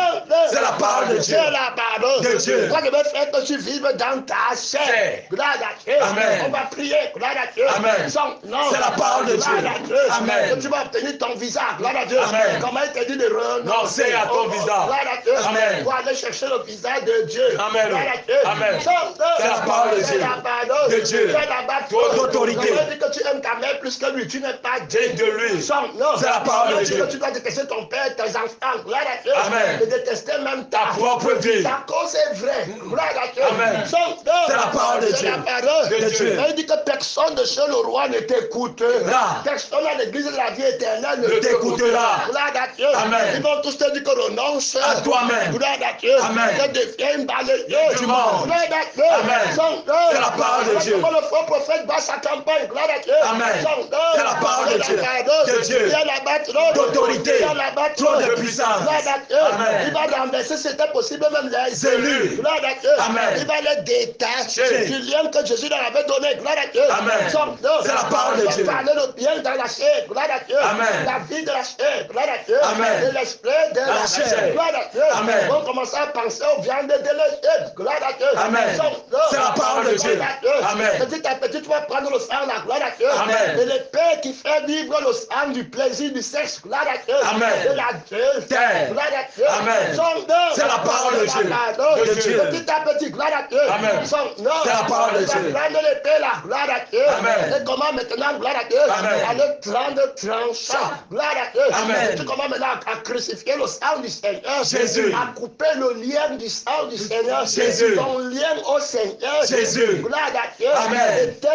S3: C'est la parole de Dieu.
S1: C'est la parole
S3: de Dieu.
S1: Toi, je veux faire que tu vives dans ta chair. Gloire à Dieu.
S3: Amen.
S1: On va prier. Gloire à Dieu.
S3: Amen. C'est la parole de Dieu.
S1: Gloire à Dieu.
S3: Amen.
S1: Que tu vas obtenir ton visa. Gloire à Dieu.
S3: Amen.
S1: Comment il te dit de renoncer
S3: à ton visa.
S1: Gloire à Dieu.
S3: Amen.
S1: Pour aller chercher le visa de Dieu.
S3: Amen.
S1: Gloire à Dieu.
S3: Amen.
S1: C'est
S3: la parole de Dieu.
S1: C'est la parole
S3: De Dieu.
S1: C'est la parole
S3: D'autorité.
S1: Quand on dit que tu aimes ta mère plus que lui, tu n'es pas
S3: Dieu de lui.
S1: Non.
S3: C'est la parole de
S1: On dit
S3: Dieu.
S1: que tu dois détester ton père, tes enfants. Gloire à Dieu.
S3: Amen.
S1: Et détester même ta
S3: propre vie.
S1: Ta cause est vraie. Gloire à Dieu.
S3: Amen. C'est la parole de Dieu.
S1: C'est la parole
S3: de Dieu.
S1: Il dit que personne de chez le roi ne t'écoutera. Personne à l'église de la vie éternelle ne
S3: t'écoutera.
S1: Gloire à Dieu.
S3: Amen.
S1: Ils vont tous te dire que renonce
S3: à toi-même.
S1: Gloire à Dieu.
S3: Amen.
S1: Que devienne balayeuse
S3: du monde.
S1: Gloire à Dieu.
S3: Amen. C'est la parole de Dieu.
S1: Comment le faux prophète bat sa campagne. Gloire à Dieu.
S3: Amen. C'est la parole de Dieu. De Dieu.
S1: Il y a là-bas trop
S3: d'autorité.
S1: Il y a là-bas
S3: Trop de puissance.
S1: Gloire à Dieu.
S3: Amen.
S1: Il va renverser, c'était possible, même les
S3: élus.
S1: Gloire à Dieu.
S3: Amen.
S1: Il va les détacher du lien que Jésus leur avait donné. Gloire à Dieu.
S3: Amen. C'est la parole de Dieu.
S1: Il va parler le bien dans la chair. Gloire à Dieu.
S3: Amen.
S1: La vie de la chair. Gloire à Dieu.
S3: Amen.
S1: Et l'esprit de la chair. Gloire à Dieu.
S3: Amen.
S1: On commence à penser aux viandes délétées. Gloire à Dieu.
S3: Amen. C'est la parole de Dieu. Amen.
S1: Petit à petit, tu vas prendre le sang, la gloire à Dieu.
S3: Amen.
S1: Et l'épée qui fait vivre le sang du plaisir du sexe. Gloire à Dieu.
S3: Amen.
S1: De la Dieu.
S3: Terre.
S1: Gloire à Dieu.
S3: Amen. C'est la parole de Dieu. De Dieu.
S1: Petit à petit, gloire à Dieu.
S3: Amen. C'est la parole de Dieu.
S1: Prendre l'épée là, gloire à Dieu.
S3: Amen.
S1: Et comment maintenant, gloire à Dieu.
S3: Amen.
S1: À le tranchant. Gloire à Dieu.
S3: Amen.
S1: Et tu commences maintenant à crucifier le sang du Seigneur.
S3: Jésus.
S1: À couper le lien du sang du Seigneur.
S3: Jésus.
S1: Ton lien au Seigneur.
S3: Jésus.
S1: Gloire à Dieu.
S3: Amen.
S1: Était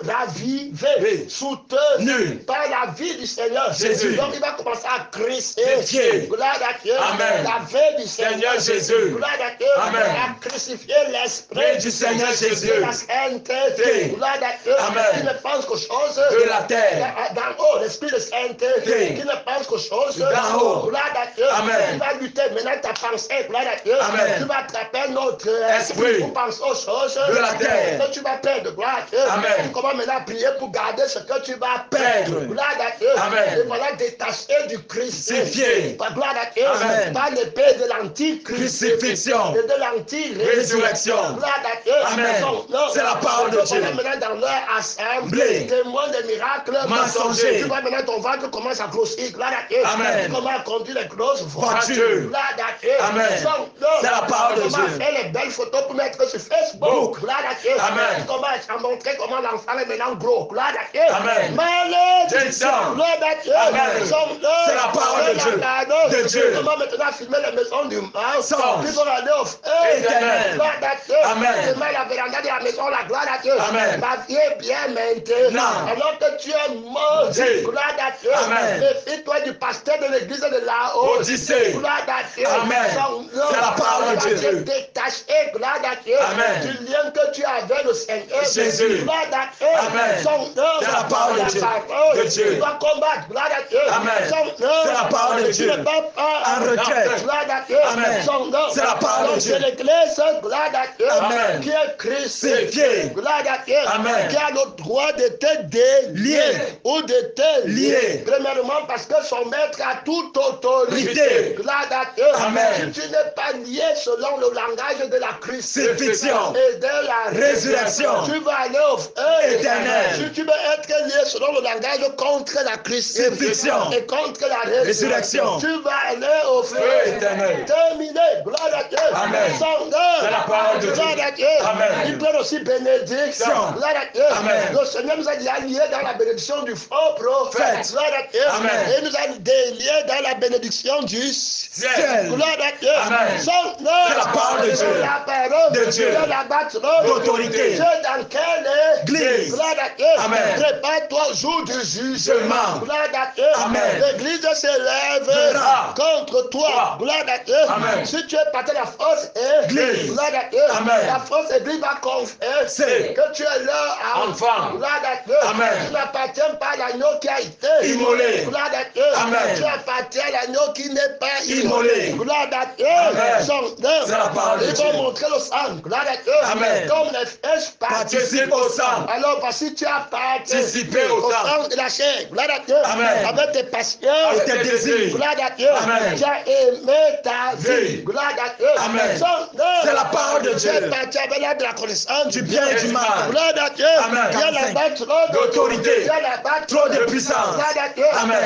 S1: ravivé, soutenu par la vie du Seigneur.
S3: Jésus.
S1: Donc il va commencer à crucifier. Gloire à Dieu.
S3: Amen.
S1: La vie du Seigneur
S3: Jésus.
S1: Gloire à Dieu.
S3: Amen.
S1: À crucifier l'esprit
S3: du Seigneur Jésus.
S1: de la sainteté. Gloire à Dieu.
S3: Amen.
S1: Qui ne pense qu'aux choses
S3: de la terre.
S1: D'en haut, l'esprit de sainteté. Qui ne pense qu'aux choses
S3: d'en haut.
S1: Gloire à Dieu.
S3: Amen.
S1: Tu vas lutter maintenant ta pensée. Gloire à Dieu.
S3: Amen.
S1: Tu vas attraper notre
S3: esprit
S1: pour penser aux choses
S3: de la terre.
S1: que tu vas perdre. Gloire à Dieu.
S3: Amen.
S1: Tu commences maintenant à prier pour garder ce que tu vas
S3: Perdre.
S1: perdre. Gloire à Dieu.
S3: Amen.
S1: Et voilà détaché du Christ.
S3: Crucifié.
S1: Par gloire à Dieu.
S3: Amen.
S1: Par l'épée de
S3: Crucifixion.
S1: et de l'anti-résurrection.
S3: Résurrection.
S1: Gloire à Dieu.
S3: Amen. C'est la parole de Dieu.
S1: Tu vas maintenant dans leur assemblée.
S3: Blé.
S1: Témoin des miracles.
S3: Mensonger.
S1: Tu vois maintenant ton ventre commence à grossir. Gloire à Dieu.
S3: Amen.
S1: Tu commences à conduire les grosses
S3: Voitures.
S1: Gloire à Dieu.
S3: Amen. C'est la parole de
S1: Tu commences
S3: Dieu.
S1: à faire les belles photos pour mettre sur Facebook. Gloire à Dieu.
S3: Amen.
S1: Tu commences à montrer comment l'enfant est maintenant gros. Gloire à Dieu.
S3: Amen.
S1: Malédiction.
S3: Jésus.
S1: Gloire à Dieu.
S3: Amen.
S1: C'est
S3: C'est la parole de Dieu.
S1: Comment maintenant filmer les maisons du mal?
S3: Sans.
S1: Ils vont aller au feu.
S3: Éternel.
S1: Gloire à Dieu.
S3: Amen.
S1: Demain, la véranda de la maison, la gloire à Dieu.
S3: Amen.
S1: Ma vie est bien maintenant. Alors que tu es mort.
S3: Dieu.
S1: Gloire à Dieu.
S3: Amen.
S1: Méfie-toi du pasteur de l'église de là-haut.
S3: Odyssée.
S1: Gloire à Dieu.
S3: Amen. C'est la parole de Dieu.
S1: Détaché, gloire à Dieu.
S3: Amen.
S1: Du lien que tu as avec le Seigneur.
S3: Jésus.
S1: Gloire à Dieu.
S3: Amen.
S1: Son œuvre.
S3: C'est la parole de Dieu. De Dieu.
S1: Tu dois combattre, gloire à Dieu.
S3: Amen.
S1: Son œuvre.
S3: C'est la parole de
S1: Tu
S3: Dieu.
S1: ne peux pas
S3: En retraite.
S1: gloire à Dieu.
S3: Amen.
S1: Son œuvre.
S3: C'est la parole de
S1: Donc,
S3: Dieu.
S1: c'est l'église, gloire à Dieu.
S3: Amen.
S1: Qui est Christ.
S3: C'est Dieu.
S1: Gloire à Dieu.
S3: Amen.
S1: Qui a le droit de te délier ou de te
S3: Lier.
S1: Premièrement, parce que son maître a toute autorité.
S3: Autorité.
S1: Gloire à Dieu.
S3: Amen.
S1: Si tu n'es pas lié selon le langage de la
S3: Crucifixion.
S1: et de la
S3: Résurrection.
S1: tu vas aller au feu
S3: Éternel.
S1: Si tu veux être lié selon le langage contre la
S3: Crucifixion.
S1: et contre la
S3: Résurrection.
S1: tu vas aller au feu
S3: Éternel.
S1: terminé. Gloire à Dieu.
S3: Amen.
S1: Son
S3: C'est la parole de Dieu.
S1: gloire à Dieu.
S3: Amen.
S1: Il prend aussi bénédiction. Gloire à Dieu.
S3: Amen.
S1: Le Seigneur nous a déjà liés dans la bénédiction du faux prophète. Gloire à Dieu.
S3: Amen.
S1: Et nous a déliés dans la bénédiction du ciel. Gloire à Dieu.
S3: Amen.
S1: Son
S3: C'est la parole de Dieu.
S1: La parole
S3: De Dieu.
S1: De la bâtiment.
S3: D'autorité.
S1: Dieu dans quelle
S3: Église.
S1: Gloire à Dieu.
S3: Amen.
S1: Prépare-toi au jour du jugement. Gloire à Dieu.
S3: Amen.
S1: L'église s'élève
S3: Verra.
S1: contre toi. Gloire à Dieu.
S3: Amen.
S1: Si tu es parti de la fausse
S3: Église.
S1: gloire à Dieu.
S3: Amen.
S1: La fausse église va confesser que tu es leur
S3: Enfant.
S1: Gloire à Dieu.
S3: Amen.
S1: Tu n'appartiens pas à l'agneau qui a été
S3: Immolé.
S1: Gloire à Dieu.
S3: Amen.
S1: Tu appartiens à l'agneau qui n'est pas
S3: Immolé.
S1: Gloire à Dieu.
S3: Amen.
S1: Son
S3: C'est la parole de
S1: Ils
S3: Dieu.
S1: vont montrer le sang. Gloire à Dieu.
S3: Amen.
S1: Comme les flèches
S3: Participe au sang.
S1: Alors, parce que tu as
S3: Participé au sang.
S1: sang de la chair. Gloire à Dieu.
S3: Amen.
S1: Avec tes passions.
S3: Avec tes désirs.
S1: Gloire à Dieu.
S3: Amen.
S1: Tu as aimé ta vie.
S3: Vie.
S1: Gloire à Dieu.
S3: Amen.
S1: C'est
S3: la parole de Dieu.
S1: Tu es parti avec la de la connaissance
S3: Du bien et du mal.
S1: Gloire à Dieu.
S3: Amen.
S1: Il y a là-bas trop
S3: D'autorité.
S1: Il y a là-bas
S3: Trop de puissance.
S1: Gloire à Dieu.
S3: Amen.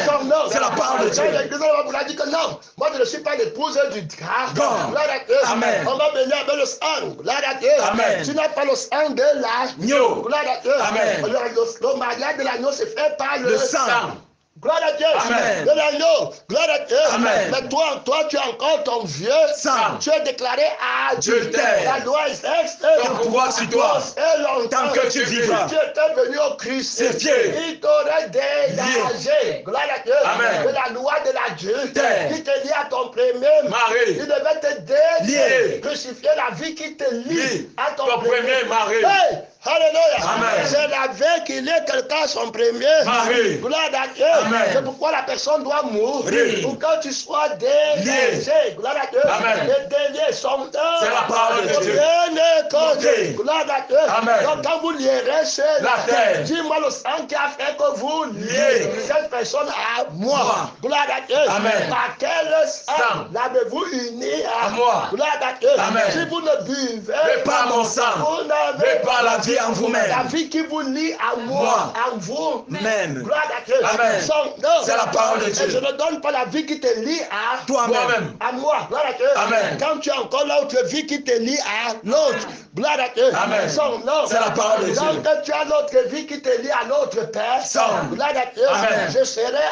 S3: C'est la parole de Dieu.
S1: L'église va dire que non, moi je ne suis pas l'épouse du dragon.
S3: God.
S1: Gloire à Dieu.
S3: Amen.
S1: On va venir avec le sang. Gloire à Dieu.
S3: Amen.
S1: Tu n'as pas le sang de l'agneau.
S3: Agneau.
S1: Gloire à Dieu.
S3: Amen.
S1: Le mariage de l'agneau se fait par
S3: Le sang.
S1: Gloire à Dieu.
S3: Amen.
S1: De l'agneau. Gloire à Dieu.
S3: Amen.
S1: Mais toi, tu as encore ton vieux
S3: Sang.
S1: Tu es déclaré
S3: Adultère.
S1: La loi exerce
S3: Ton pouvoir sur toi.
S1: et longtemps
S3: Tant que tu vivras.
S1: Si tu étais venu au Christ,
S3: Crucifié.
S1: il t'aurait dégagé. Gloire à Dieu.
S3: Amen.
S1: De la loi de l'adultère.
S3: Terre.
S1: Qui te lie à ton premier
S3: Mari.
S1: Il devait te
S3: Lié.
S1: crucifier la vie qui te lie
S3: Lie.
S1: à ton
S3: Ton premier mari.
S1: Hey! Alléluia.
S3: Amen.
S1: C'est la veille qu'il est quelqu'un à son premier
S3: Mari.
S1: Gloire à Dieu.
S3: Amen.
S1: C'est pourquoi la personne doit mourir.
S3: Oui.
S1: Pour que tu sois dégagé. Gloire à Dieu.
S3: Amen.
S1: Et délié son temps.
S3: C'est la parole de Dieu.
S1: Bien gloire à Dieu.
S3: Amen.
S1: Donc quand vous lierez sur
S3: La terre.
S1: dis-moi le sang qui a fait que vous liez
S3: Liez.
S1: cette personne à moi.
S3: Moi.
S1: Gloire à Dieu.
S3: Amen.
S1: Par quel sang
S3: Sang.
S1: l'avez-vous uni à
S3: À moi.
S1: Gloire à Dieu.
S3: Amen.
S1: Si vous ne buvez
S3: Mais pas mon sang.
S1: vous n'avez
S3: Mais pas la vie en vous-même.
S1: la vie qui vous lie à moi,
S3: Moi.
S1: en vous.
S3: Même.
S1: Gloire à Dieu.
S3: Amen.
S1: C'est
S3: la parole de Dieu.
S1: Et je ne donne pas la vie qui te lie à
S3: Toi-même.
S1: à moi. Gloire à Dieu.
S3: Amen.
S1: Quand tu es encore là où tu vis qui te lie à l'autre. Gloire à Dieu.
S3: Amen. C'est la parole de Dieu.
S1: Quand tu as l'autre vie qui te lie à l'autre personne. Gloire à Dieu.
S3: Amen.
S1: Je serai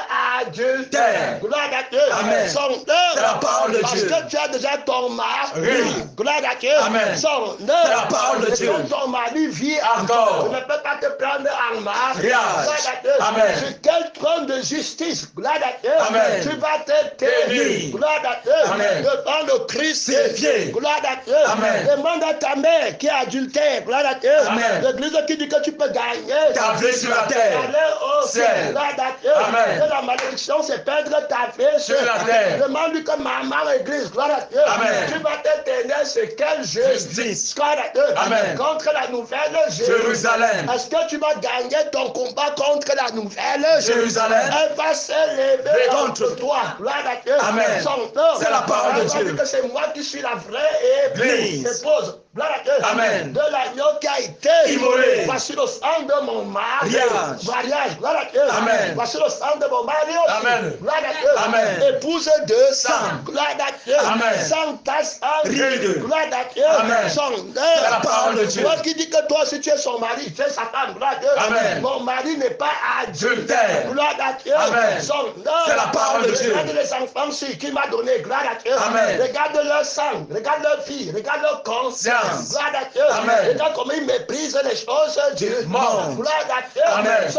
S1: adultère. Gloire à Dieu.
S3: Amen. C'est la parole de
S1: Parce
S3: Dieu.
S1: que tu as déjà ton mari.
S3: Oui.
S1: Gloire à Dieu.
S3: Amen.
S1: C'est
S3: la parole de Dieu.
S1: Quand ton mari vit
S3: Encore.
S1: tu ne peux pas te prendre en marche.
S3: Mariage.
S1: Gloire à Dieu.
S3: Amen.
S1: Sur quel trône de justice, gloire à Dieu,
S3: Amen.
S1: tu vas te
S3: Béni.
S1: gloire à Dieu,
S3: Amen.
S1: devant le Christ,
S3: Crucifié.
S1: gloire à Dieu.
S3: Amen.
S1: Demande à ta mère qui est adultère, gloire à Dieu.
S3: Amen.
S1: L'église qui dit que tu peux gagner
S3: Ta vie sur la terre.
S1: aller au ciel,
S3: Ciel.
S1: gloire à Dieu.
S3: Amen.
S1: Et la malédiction, c'est perdre ta vie
S3: Sur la terre.
S1: Demande-lui que maman église, gloire à Dieu.
S3: Amen.
S1: Tu vas te tenir sur quel
S3: Justice.
S1: gloire à Dieu.
S3: Amen.
S1: Contre la nouvelle
S3: Jérusalem.
S1: Est-ce que tu vas gagner ton combat contre la nouvelle
S3: Jérusalem.
S1: Elle va s'élever contre toi. Gloire à Dieu.
S3: Amen.
S1: Son nom.
S3: C'est la parole de
S1: Elle va
S3: Dieu.
S1: dire que c'est moi qui suis la vraie
S3: Église.
S1: épouse. gloire à Dieu,
S3: Amen.
S1: de l'agneau qui a été
S3: immolé.
S1: Voici le sang de mon
S3: Mariage.
S1: mariage, gloire à Dieu.
S3: Amen.
S1: Voici le sang de mon mari aussi,
S3: Amen.
S1: gloire à Dieu.
S3: Amen.
S1: Épouse de sang,
S3: Sang.
S1: gloire à Dieu.
S3: Amen.
S1: Sans tache,
S3: Ride.
S1: gloire à Dieu.
S3: Amen. C'est la parole de Dieu.
S1: Toi qui dis que toi, si tu es son mari, tu es sa femme, gloire à Dieu.
S3: Amen.
S1: Mon mari n'est pas
S3: Adultère.
S1: gloire à Dieu.
S3: Amen.
S1: C'est
S3: la parole de Dieu.
S1: Regarde les enfants aussi qui m'a donné, gloire à Dieu.
S3: Amen.
S1: Regarde leur sang, regarde leur vie, regarde leur conscience. Gloire à Dieu.
S3: Amen.
S1: Regarde comment ils méprisent les choses du
S3: monde.
S1: Gloire à Dieu.
S3: Amen.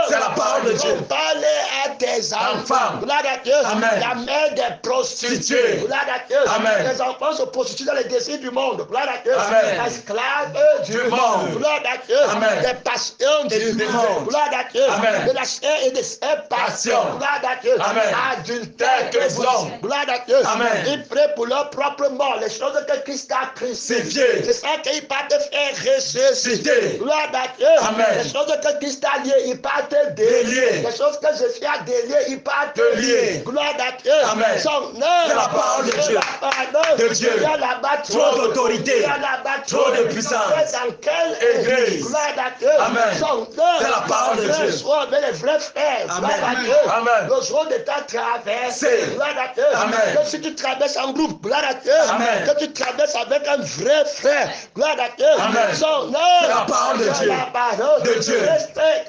S3: C'est la parole de Dieu.
S1: Parler à tes enfants.
S3: Enfants.
S1: Gloire à Dieu.
S3: Amen.
S1: La mère des prostituées.
S3: Prostituées.
S1: Gloire à Dieu.
S3: Amen.
S1: Les enfants se prostituent dans les désirs du monde. Gloire à Dieu.
S3: Amen.
S1: Esclaves du
S3: Du
S1: monde.
S3: monde.
S1: Gloire à Dieu.
S3: Amen.
S1: Des passions du
S3: du
S1: monde.
S3: monde.
S1: Gloire à Dieu.
S3: Amen.
S1: De la chair et des passions.
S3: Passion.
S1: Gloire à Dieu.
S3: Amen.
S1: Adultère
S3: Que
S1: que
S3: sont.
S1: Gloire à Dieu.
S3: Amen.
S1: Ils prient pour leur propre mort. Les choses que Christ a
S3: Crucifié.
S1: C'est ça qu'il part te faire ressusciter.
S3: Cité.
S1: Gloire à Dieu.
S3: Amen.
S1: Les choses que Christ a liées, il part te délier.
S3: Délier.
S1: Les choses que Jésus a déliées, il part te
S3: Te
S1: lier.
S3: lier.
S1: Gloire à Dieu.
S3: Amen.
S1: Son nom.
S3: C'est la parole de Dieu.
S1: La parole
S3: De Dieu.
S1: Il y a là-bas
S3: Trop d'autorité.
S1: Il y a là-bas
S3: Trop de puissance.
S1: Dans quelle
S3: Église.
S1: Gloire à Dieu.
S3: Amen.
S1: Son nom.
S3: C'est la parole de Dieu.
S1: Mais les vrais frères.
S3: Amen.
S1: Gloire à Dieu.
S3: Amen.
S1: Le jour de ta traversée.
S3: C'est.
S1: Gloire à Dieu.
S3: Amen.
S1: Que si tu traverses en groupe. Gloire à Dieu.
S3: Amen.
S1: Que tu traverses avec un vrai frère. Gloire à Dieu.
S3: Amen.
S1: Son nom.
S3: C'est la parole de
S1: C'est
S3: Dieu.
S1: la parole
S3: De Dieu.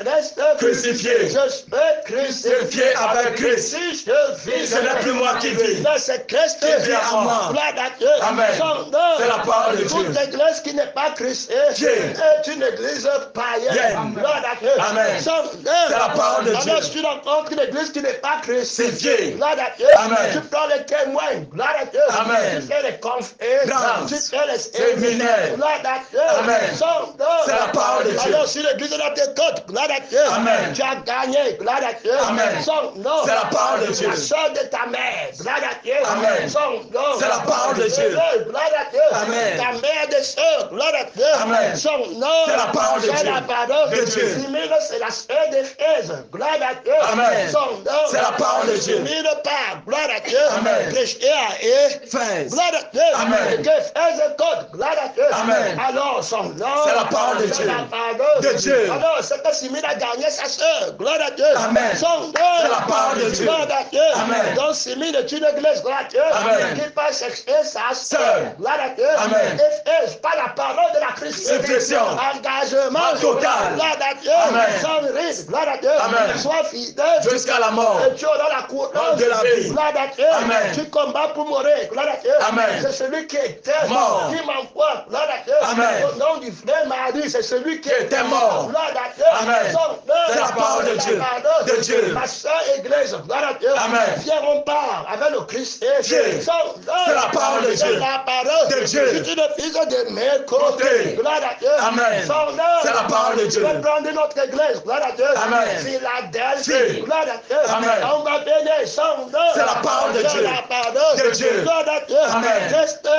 S1: Reste
S3: Crucifié.
S1: Je suis crucifié
S3: Crucifié avec Christ.
S1: Si je vis,
S3: Ce n'est plus moi qui vis.
S1: mais c'est Christ
S3: Qui vit en moi.
S1: Gloire à Dieu.
S3: Amen.
S1: Son nom.
S3: C'est la parole de
S1: Toute
S3: Dieu.
S1: église qui n'est pas chrétienne
S3: Dieu.
S1: est une église païenne.
S3: Païenne.
S1: Gloire à Dieu.
S3: Amen.
S1: Son nom.
S3: C'est la parole de Dieu.
S1: Alors, si tu rencontres une église qui n'est pas chrétienne,
S3: Crucifié.
S1: gloire à Dieu.
S3: Amen.
S1: Tu prends les témoins. Gloire à Dieu.
S3: Amen.
S1: Tu fais les conférences. Tu fais les
S3: Séminaires.
S1: Gloire à Dieu.
S3: Amen.
S1: Son nom.
S3: C'est la parole de Dieu.
S1: Alors, si l'église est dans tes côtes, gloire à Dieu.
S3: Amen.
S1: Tu as gagné. Gloire à Dieu.
S3: Amen.
S1: Son nom.
S3: C'est la parole de Dieu.
S1: La soeur de ta mère. Gloire à Dieu.
S3: Amen.
S1: Son nom.
S3: C'est la parole de Dieu.
S1: Gloire à Dieu.
S3: Amen.
S1: Ta mère des sœurs. Gloire à Dieu.
S3: Amen.
S1: Son nom.
S3: C'est la parole de
S1: C'est
S3: Dieu.
S1: la parole
S3: De Dieu.
S1: Simile, c'est la sœur des fraises. Gloire à Dieu.
S3: Amen.
S1: Son nom.
S3: C'est la parole de Dieu.
S1: Simile pas. Gloire à Dieu.
S3: Amen.
S1: Prêcher à eux.
S3: Fais.
S1: Gloire à Dieu.
S3: Amen.
S1: Que fraises code. Gloire à Dieu.
S3: Amen.
S1: Alors son nom.
S3: C'est la parole de
S1: C'est
S3: Dieu.
S1: la parole
S3: De Dieu.
S1: Alors c'est que Simile a gagné sa sœur. Gloire à Dieu.
S3: Amen.
S1: Son nom.
S3: C'est la parole de Dieu.
S1: Gloire à Dieu.
S3: Amen.
S1: Donc Simile est une église. Gloire à Dieu.
S3: Amen.
S1: Qui passe chercher sa sœur.
S3: Sœur.
S1: Gloire à Dieu.
S3: Amen.
S1: Et pas la parole de la christianité.
S3: Crucifixion.
S1: Engagement
S3: Total.
S1: Gloire à Dieu.
S3: Amen.
S1: Sans risque. Gloire à Dieu.
S3: Amen.
S1: Sois fidèle.
S3: Jusqu'à la mort.
S1: Et tu auras la couronne
S3: De la vie.
S1: Gloire à Dieu.
S3: Amen.
S1: Tu combats pour mourir. Gloire à Dieu.
S3: Amen.
S1: C'est celui qui était
S3: Mort.
S1: qui m'envoie. Gloire à Dieu.
S3: Amen.
S1: Au nom du frère Marie, c'est celui qui
S3: était mort.
S1: Gloire à Dieu.
S3: Amen.
S1: Son nom.
S3: C'est la parole de Dieu. De Dieu.
S1: Ma soeur église. Gloire à Dieu.
S3: Amen.
S1: Viens, on part avec le Christ.
S3: Dieu.
S1: Son nom.
S3: C'est la parole de Dieu.
S1: C'est la parole
S3: De Dieu.
S1: Si tu ne fils de mes côtés.
S3: Côté.
S1: Gloire à Dieu.
S3: Amen.
S1: Son nom.
S3: C'est la parole de Dieu.
S1: Tu vas prendre notre église. Gloire à Dieu.
S3: Amen.
S1: Philadelphie. Gloire à Dieu.
S3: Amen.
S1: On va bénir son nom.
S3: C'est la parole de
S1: C'est
S3: Dieu.
S1: la parole
S3: De Dieu.
S1: Gloire à Dieu.
S3: Amen.
S1: Reste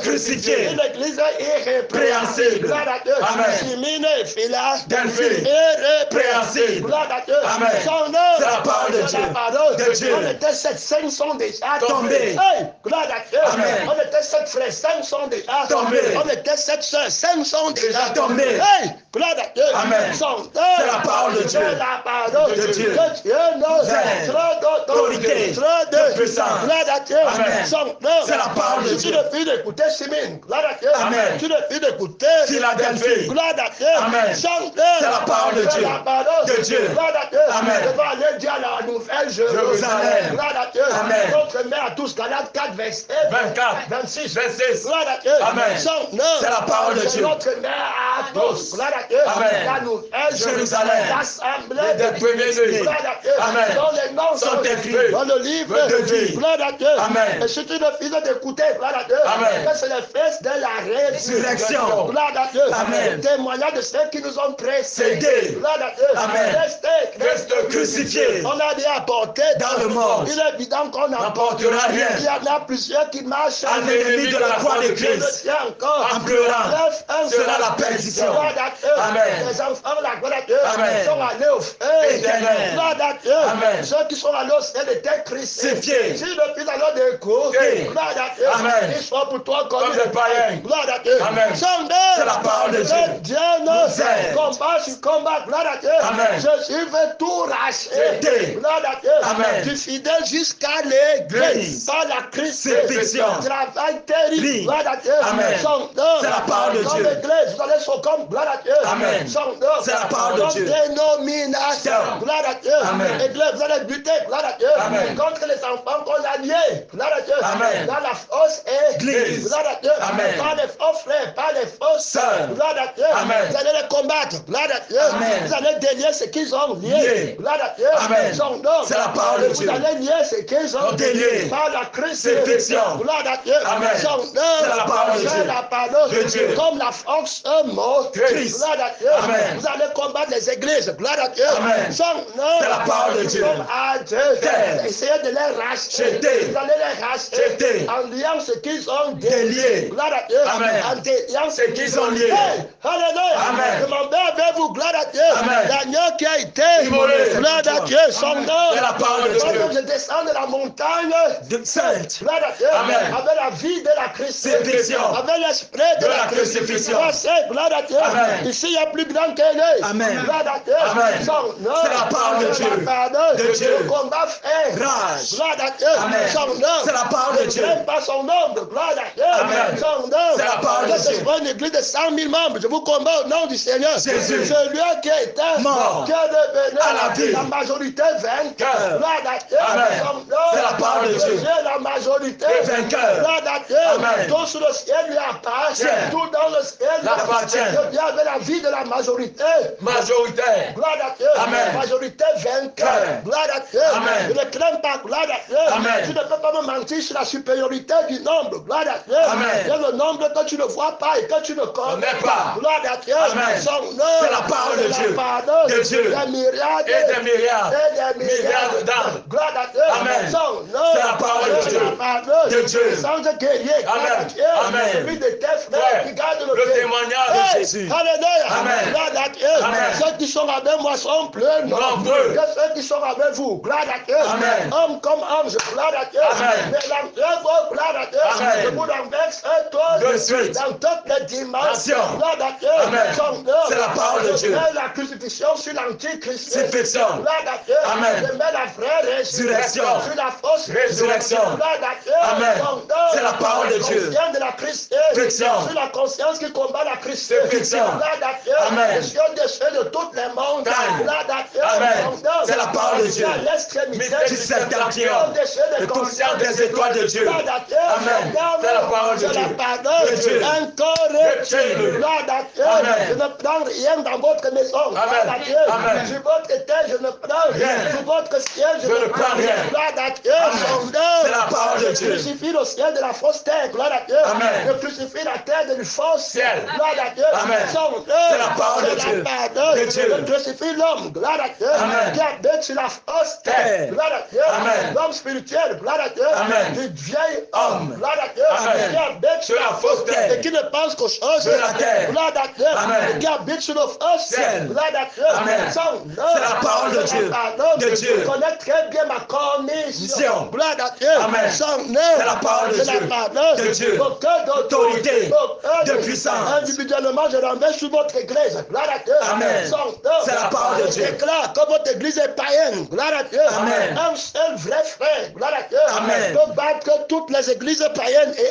S3: Crucifié.
S1: Une église irrépréhensible.
S3: Préhensible.
S1: Gloire à Dieu.
S3: Amen.
S1: Simine et
S3: Delphine.
S1: irrépréhensible. Gloire à Dieu.
S3: Amen.
S1: Son nom.
S3: C'est la parole de
S1: C'est
S3: Dieu.
S1: la parole
S3: De Dieu.
S1: On était 7, 5 sont déjà
S3: Tombés.
S1: Hey, gloire à Dieu.
S3: Amen.
S1: On était 7 frères, 5 sont déjà
S3: Tombés.
S1: On était 7 sœurs, 5 sont déjà
S3: tombés.
S1: Hey, gloire à Dieu.
S3: Amen.
S1: Son nom.
S3: C'est la parole de Dieu.
S1: C'est la parole
S3: De Dieu.
S1: Que Dieu nous a
S3: Amen.
S1: trop d'autorité,
S3: Autorité.
S1: trop
S3: De
S1: de
S3: puissance.
S1: Gloire à Dieu.
S3: Amen.
S1: Son nom.
S3: C'est la parole de
S1: Si
S3: Dieu.
S1: tu ne fais d'écouter Simine, gloire à Dieu.
S3: Amen.
S1: Tu ne fais d'écouter
S3: Philadelphie.
S1: Gloire à Dieu.
S3: Amen.
S1: Son nom.
S3: C'est la parole de
S1: C'est
S3: Dieu.
S1: la parole
S3: De Dieu.
S1: Gloire à Dieu.
S3: Amen.
S1: Je vais aller dire la nouvelle
S3: Jérusalem.
S1: Jérusalem. Gloire à Dieu.
S3: Amen.
S1: Notre mère à tous, Galates 4, verset
S3: 24.
S1: 26.
S3: 26.
S1: Gloire à Dieu.
S3: Amen.
S1: Son nom.
S3: C'est la parole de
S1: C'est
S3: Dieu.
S1: notre mère à tous. Gloire à Dieu.
S3: Amen.
S1: La nouvelle
S3: Jérusalem.
S1: L'assemblée
S3: Des premiers-nés.
S1: Gloire à Dieu.
S3: Amen.
S1: Dont les noms
S3: Sont écrits
S1: dans le livre
S3: de vie.
S1: Gloire à Dieu.
S3: Amen.
S1: Et si tu ne finis d'écouter, gloire à Dieu.
S3: Amen.
S1: Que c'est le fils de la résurrection.
S3: Résurrection.
S1: Gloire Gloire à Dieu.
S3: Amen.
S1: Témoignage de ceux qui nous ont précédés.
S3: Cédés.
S1: Gloire à Dieu.
S3: Amen.
S1: Restez
S3: crucifiés.
S1: On a déjà apporté
S3: dans le monde.
S1: Il est évident qu'on
S3: n'apportera rien.
S1: Il y en a plusieurs qui marchent
S3: À l'ennemi de la croix de Christ.
S1: encore.
S3: En pleurant. Sera la perdition.
S1: Gloire à Dieu.
S3: Amen.
S1: Les enfants, la gloire à Dieu,
S3: Amen.
S1: sont allés au feu.
S3: Éternel.
S1: Gloire à Dieu.
S3: Amen.
S1: Ceux qui sont allés au ciel étaient crucifiés.
S3: Crucifiés.
S1: Si le fils alors de cours,
S3: Oui.
S1: gloire à Dieu.
S3: Amen.
S1: Ils sont pour toi comme
S3: Comme des païens.
S1: Gloire à Dieu.
S3: Amen. C'est la parole de Dieu.
S1: Dieu
S3: Nous aide.
S1: combat sur combat. Gloire à Dieu.
S3: Amen.
S1: Jésus veut tout racheter.
S3: Jeter.
S1: Gloire à Dieu.
S3: Amen.
S1: Du fidèle jusqu'à l'église. Par la
S3: Crucifixion.
S1: Travail terrible.
S3: Oui.
S1: Gloire à Dieu.
S3: Amen.
S1: Son
S3: C'est la parole de
S1: comme
S3: Dieu.
S1: l'église. Vous allez sur comme gloire à Dieu.
S3: Amen.
S1: Son
S3: C'est la parole de
S1: comme
S3: Dieu.
S1: dénomination. Gloire à Dieu.
S3: Amen.
S1: Église, vous allez buter. Gloire à Dieu.
S3: Amen.
S1: Contre les enfants qu'on a liés. Gloire à Dieu.
S3: Amen.
S1: Dans la fausse
S3: Église.
S1: Gloire à Dieu.
S3: Amen.
S1: Par les faux frères, par les fausses
S3: Sœurs.
S1: Gloire à Dieu.
S3: Amen.
S1: Vous allez les combattre. Gloire à Dieu.
S3: Amen.
S1: Vous allez délier ce qu'ils ont lié.
S3: Lié.
S1: Gloire à Dieu.
S3: Amen.
S1: Son nom.
S3: C'est la parole de
S1: Vous
S3: Dieu.
S1: allez lier ce qu'ils ont
S3: délié.
S1: par la
S3: Crucifixion.
S1: Gloire à Dieu.
S3: Amen.
S1: Son nom.
S3: C'est la parole de
S1: C'est
S3: Dieu.
S1: la parole
S3: De Dieu.
S1: Comme la force mort.
S3: Christ.
S1: Gloire à Dieu.
S3: Amen.
S1: Vous allez combattre les églises. Gloire à Dieu.
S3: Amen.
S1: Son nom.
S3: C'est la parole de Dieu.
S1: Comme à Dieu.
S3: Terre.
S1: Essayez de les racheter.
S3: Jeter.
S1: Vous allez les racheter.
S3: Jeter.
S1: En liant ce qu'ils ont
S3: Délié.
S1: Gloire à Dieu.
S3: Amen.
S1: En déliant
S3: Ce qu'ils ont lié.
S1: Hey, alléluia.
S3: Amen.
S1: Demandez avec vous, gloire à Dieu.
S3: Amen.
S1: L'agneau qui a été
S3: Immolé.
S1: gloire à Dieu. Son nom.
S3: C'est la parole de
S1: Quand
S3: Dieu.
S1: je descends de la montagne,
S3: De sainte.
S1: gloire à Dieu.
S3: Amen.
S1: Avec la vie de la crucifixion.
S3: Crucifixion.
S1: Avec l'esprit de
S3: De
S1: la
S3: la
S1: crucifixion.
S3: crucifixion.
S1: C'est gloire à Dieu.
S3: Amen.
S1: Ici, il y a plus grand que lui.
S3: Amen.
S1: Gloire à Dieu.
S3: Amen.
S1: Son nom.
S3: C'est la parole de
S1: C'est
S3: Dieu.
S1: la parole
S3: De Dieu.
S1: Le combat fait.
S3: Rage.
S1: Gloire à Dieu.
S3: Amen.
S1: Son nom.
S3: C'est la parole de
S1: Ne
S3: Dieu.
S1: craigne pas son nom. Gloire à Dieu.
S3: Amen.
S1: Son nom.
S3: C'est la parole de
S1: Que ce
S3: Dieu.
S1: soit une église de 100 000 membres. Je vous combats au nom du Seigneur.
S3: Jésus.
S1: Celui qui était
S3: Mort.
S1: qui est devenu
S3: À la vie.
S1: la majorité vainqueur. Gloire à Dieu.
S3: Amen.
S1: Son nom.
S3: C'est la parole de Dieu.
S1: Jésus est la majorité
S3: Vainqueur.
S1: Gloire à Dieu.
S3: Amen.
S1: Tout sur le ciel lui appartient.
S3: Tiens.
S1: Tout dans le ciel lui
S3: L'appartient.
S1: Je viens avec la vie de la majorité.
S3: Majoritaire.
S1: Gloire à Dieu.
S3: Amen.
S1: Majorité vainqueur.
S3: Amen.
S1: Gloire à Dieu.
S3: Amen.
S1: Je ne crains pas. Gloire à Dieu.
S3: Amen.
S1: Tu ne peux pas me mentir sur la supériorité du nombre. Gloire à Dieu.
S3: Amen.
S1: Il y a le nombre que tu ne vois pas et que tu ne connais
S3: Connais pas.
S1: Gloire à Dieu.
S3: Amen.
S1: Son nom.
S3: C'est la parole de Dieu.
S1: Parole
S3: De Dieu.
S1: Des milliards.
S3: Et des milliards.
S1: Et des milliards
S3: d'âmes.
S1: Gloire à Dieu.
S3: Amen.
S1: Son nom.
S3: C'est la parole de Dieu.
S1: La parole
S3: De Dieu.
S1: Sans guerrier. Gloire à
S3: Amen.
S1: Dieu.
S3: Amen.
S1: Celui de tes frères
S3: Ouais.
S1: qui garde
S3: Le
S1: pays.
S3: témoignage de
S1: Hey,
S3: Jésus.
S1: Alléluia.
S3: Amen.
S1: Gloire à Dieu.
S3: Amen.
S1: Ceux qui sont avec moi sont plus
S3: Nombreux.
S1: que ceux qui sont avec vous. Gloire à Dieu.
S3: Amen.
S1: Homme comme ange. Gloire à Dieu.
S3: Amen.
S1: Mais l'entrée, gloire à Dieu.
S3: Amen.
S1: Je vous renverse un tour
S3: De suite.
S1: dans toutes les dimensions.
S3: Nation.
S1: Gloire à Dieu.
S3: Amen.
S1: Son nom.
S3: C'est la parole de
S1: Je
S3: Dieu.
S1: mets la crucifixion sur l'antichrist.
S3: Crucifixion.
S1: Gloire à Dieu.
S3: Amen.
S1: Je mets la vraie résurrection
S3: Résurrection.
S1: sur la fausse
S3: Résurrection.
S1: Gloire à Dieu.
S3: Amen.
S1: Son nom.
S3: C'est la parole de Dieu.
S1: Conscience de la Christ.
S3: Crucifixion.
S1: Sur la conscience qui combat la Christ.
S3: Crucifixion.
S1: Gloire à Dieu.
S3: Amen.
S1: Je suis au-dessus de toutes les montagnes.
S3: Amen.
S1: Gloire à Dieu.
S3: Amen.
S1: Son nom.
S3: C'est la parole de Dieu.
S1: À l'extrémité
S3: Du septentrion.
S1: au-dessus
S3: Le conscience des étoiles de Dieu.
S1: Gloire à Dieu.
S3: Amen. C'est la parole de
S1: C'est
S3: Dieu.
S1: la parole
S3: De Dieu.
S1: incorruptible.
S3: Dieu.
S1: Gloire à Dieu.
S3: Amen.
S1: Je ne prends rien dans votre maison. Gloire à Dieu.
S3: Amen.
S1: Sur votre terre, je ne prends rien.
S3: Rien.
S1: Sur votre ciel, je ne prends rien. Gloire à Dieu.
S3: Amen.
S1: Son nom.
S3: C'est la parole de
S1: Je
S3: Dieu.
S1: crucifie le ciel de la fausse terre. Gloire à Dieu.
S3: Amen.
S1: Je crucifie la terre du faux
S3: Ciel.
S1: Gloire à Dieu.
S3: Amen.
S1: Son nom.
S3: C'est la parole de
S1: C'est
S3: Dieu.
S1: la parole
S3: De Dieu.
S1: Je crucifie l'homme. Gloire à Dieu.
S3: Amen.
S1: Qui habite sur la fausse terre.
S3: Terre.
S1: Gloire à Dieu.
S3: Amen.
S1: L'homme spirituel. Gloire à Dieu.
S3: Amen.
S1: Du vieil
S3: Homme.
S1: homme. Gloire à Dieu.
S3: Amen.
S1: Qui habite sur la fausse terre. Et qui ne pense qu'aux choses
S3: De la terre.
S1: Gloire à Dieu.
S3: Amen.
S1: Et qui habite sur le fausse
S3: Ciel.
S1: Gloire à Dieu.
S3: Amen.
S1: Son nom.
S3: C'est la parole de Dieu. De Dieu.
S1: Je connais très bien ma commission.
S3: Mission.
S1: Gloire à Dieu.
S3: Amen.
S1: Son nom.
S3: C'est la parole de
S1: C'est
S3: Dieu.
S1: la parole
S3: De Dieu.
S1: Aucun
S3: D'autorité.
S1: aucun
S3: De puissance.
S1: Individuellement, je renverse sur votre église. Gloire à Dieu.
S3: Amen.
S1: Son nom.
S3: C'est la parole de
S1: Je
S3: Dieu.
S1: déclare que votre église est païenne. Gloire à Dieu.
S3: Amen.
S1: Un seul vrai frère. Gloire à Dieu.
S3: Amen.
S1: Peut battre toutes les églises païennes et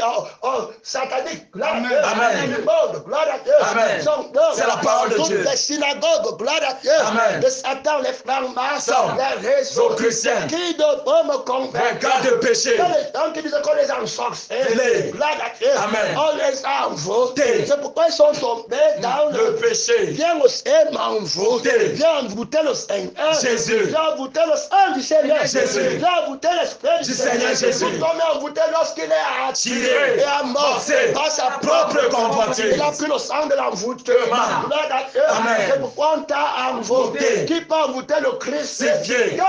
S1: sataniques. Gloire à Dieu.
S3: Amen.
S1: Du monde. Gloire à Dieu.
S3: Amen.
S1: Son nom.
S3: C'est la parole de
S1: toutes
S3: Dieu.
S1: les synagogues. Gloire à Dieu.
S3: Amen.
S1: De Satan, les francs-maçons,
S3: Son.
S1: les réseaux.
S3: Nos chrétiens.
S1: Qui ne peut me convaincre?
S3: Vainqueurs de péché.
S1: Il y a les gens qui disent qu'on les ensorcelle.
S3: Les.
S1: Gloire à Dieu.
S3: Amen.
S1: On les a envoûtés.
S3: Voûtés.
S1: C'est pourquoi ils sont tombés dans
S3: Le péché.
S1: Viens au Seigneur m'envoûter. Viens envoûter le Seigneur.
S3: Jésus.
S1: Viens envoûter le sang du Seigneur.
S3: Jésus.
S1: Viens envoûter l'Esprit
S3: Du Seigneur Jésus.
S1: Tout homme est envoûté lorsqu'il est attiré
S3: Tiré.
S1: et à mort
S3: Forcé.
S1: par sa
S3: Propre
S1: propre
S3: convoitise.
S1: Il a pris le sang de l'envoûtement. Gloire à Dieu.
S3: Amen.
S1: C'est pourquoi on t'a envoûté.
S3: Voûté.
S1: Qui peut envoûter le Christ?
S3: C'est Dieu.
S1: Dieu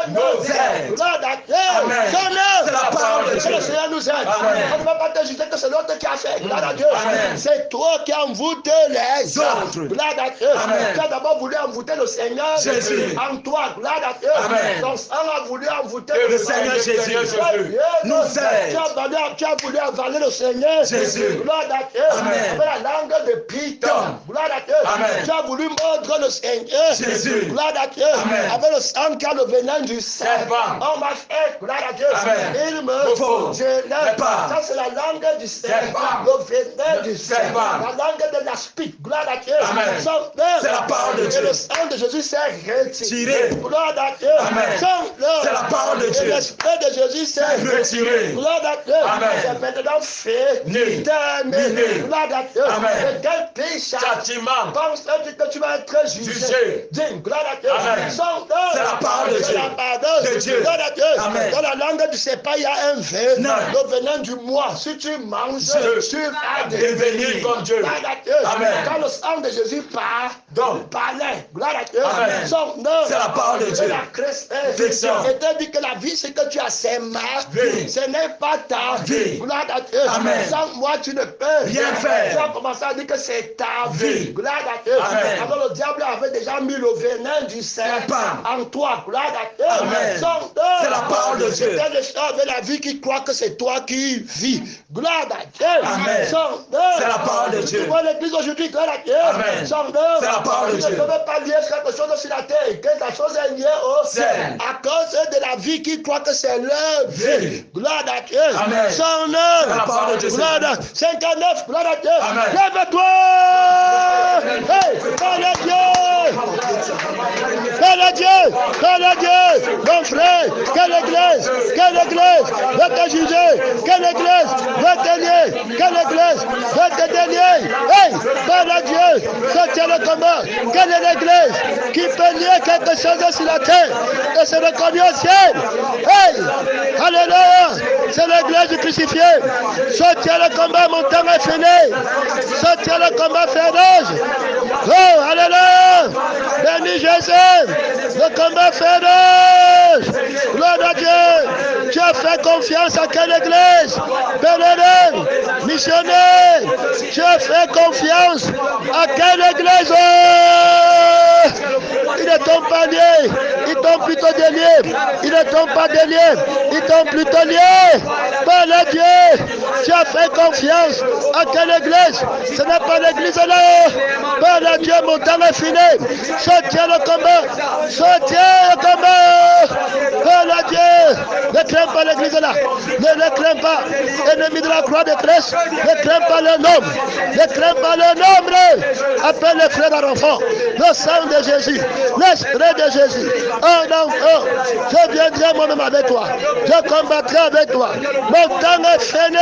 S3: Nous aide.
S1: Gloire à Dieu.
S3: Amen. C'est la parole de
S1: Que le
S3: Dieu.
S1: Seigneur nous aide.
S3: Amen.
S1: On ne va pas te juger que c'est l'autre qui a fait. Gloire à Dieu.
S3: Amen.
S1: C'est toi qui as envoûté les
S3: Autres.
S1: Gloire à Dieu.
S3: Amen.
S1: Tu as d'abord voulu envoûter le Seigneur
S3: Jésus.
S1: en toi. Gloire à Dieu.
S3: Amen.
S1: Ton sang a voulu envoûter
S3: Le Seigneur Jésus. Nous aide.
S1: Tu as voulu avaler le Seigneur.
S3: Jésus.
S1: Gloire à Dieu.
S3: Amen.
S1: Avec la langue de Python. Gloire à Dieu.
S3: Amen.
S1: Tu as voulu mordre le Seigneur.
S3: Jésus.
S1: Gloire à Dieu.
S3: Amen.
S1: Avec le sang qui a le venin du serpent.
S3: Serpent.
S1: On m'a fait. Gloire à Dieu.
S3: Amen.
S1: Il me
S3: faut.
S1: je l'aime.
S3: Pas.
S1: Ça c'est la langue du serpent.
S3: Serpent.
S1: Le venin du
S3: Serpent.
S1: serpent. La langue de l'aspic. Gloire à Dieu.
S3: Amen.
S1: Son père.
S3: C'est la parole de Dieu.
S1: Et le sang de Jésus s'est retiré.
S3: Tiré.
S1: Gloire à Dieu.
S3: Amen. C'est la parole de
S1: Et
S3: Dieu.
S1: l'esprit de Jésus s'est
S3: Retiré.
S1: Gloire à Dieu.
S3: Amen.
S1: C'est maintenant fait.
S3: Né.
S1: Terminé.
S3: Né.
S1: Gloire à Dieu.
S3: Amen.
S1: Et quel pays
S3: Châtiment.
S1: pense-tu que tu vas être jugé?
S3: Jugé.
S1: Dis, gloire à Dieu.
S3: Amen.
S1: Son nom.
S3: C'est la parole de
S1: C'est
S3: Dieu.
S1: la parole
S3: De Dieu.
S1: Gloire à Dieu.
S3: Amen.
S1: Dans la langue du serpent, il y a un venin.
S3: Non.
S1: Le venin du moi. Si tu manges, tu vas
S3: Devenir comme Dieu.
S1: Gloire à Dieu.
S3: Amen.
S1: Quand le sang de Jésus part,
S3: Donc.
S1: parlait. Gloire à Dieu.
S3: Amen.
S1: Son nom.
S3: C'est la parole de Dieu.
S1: C'est la Christ.
S3: Fiction.
S1: Et te dit que la vie, c'est que tu as sémé.
S3: Vie.
S1: Ce n'est pas ta
S3: Vie.
S1: Gloire à Dieu.
S3: Amen.
S1: Sans moi, tu ne peux
S3: Rien faire.
S1: Tu as commencé à dire que c'est ta vie.
S3: Vie.
S1: Gloire à Dieu.
S3: Amen.
S1: Alors le diable avait déjà mis le venin du serpent
S3: Serpent.
S1: en toi. Gloire à Dieu.
S3: Amen.
S1: Son nom.
S3: C'est la parole de Dieu.
S1: C'est les gens avec la vie qui croient que c'est toi qui vis. Gloire à Dieu.
S3: Amen.
S1: Son nom.
S3: C'est la parole de Dieu.
S1: Tu vois l'église aujourd'hui, gloire à Dieu.
S3: Amen.
S1: Son nom.
S3: C'est la parole de
S1: Tu ne
S3: Dieu.
S1: peux pas lier quelque chose sur la terre. Que la chose est liée au ciel. À cause de la vie qui croit que c'est leur vie.
S3: Vie.
S1: Gloire à Dieu.
S3: Amen.
S1: Son nom.
S3: C'est la parole de Dieu.
S1: Gloire à 59. Gloire à Dieu.
S3: Amen.
S1: Lève-toi. Hey, gloire à Dieu. Gloire à Dieu. Gloire à Dieu. Mon frère, quelle église. Quelle église va te juger. Quelle église va te nier. Quelle église va te dénier. Hey, gloire à Dieu. Ça tient le combat. Quelle est l'église qui peut nier quelque chose sur la terre et se reconnaît au ciel? Hey, alléluia. C'est l'église du crucifié. Ça tient le combat, mon temps est fini. Ça tient le combat féroce. Oh, alléluia. Béni Jésus. Le combat féroce. Gloire à Dieu. Tu as fait confiance à quelle église? Bénédicte, missionnaire. Tu as fait confiance à quelle église? Oh, ils ne t'ont pas lié. Ils t'ont plutôt délié. Ils ne t'ont pas délié. Ils t'ont plutôt lié. Par le Dieu. Tu as fait confiance à quelle église? Ce n'est pas l'église là. Par le Dieu, mon temps est fini. Soutiens le combat. Soutiens le combat. Par le Dieu. Ne crains pas l'église là. Ne crains pas. Ennemi de la croix de Christ. Ne crains pas le nombre. Ne crains pas le nombre. Appelle les frères d'enfants. Le sang de Jésus. L'esprit de Jésus. Oh non, oh. Je viendrai moi-même avec toi. Je combattrai avec toi. Mon temps est fini.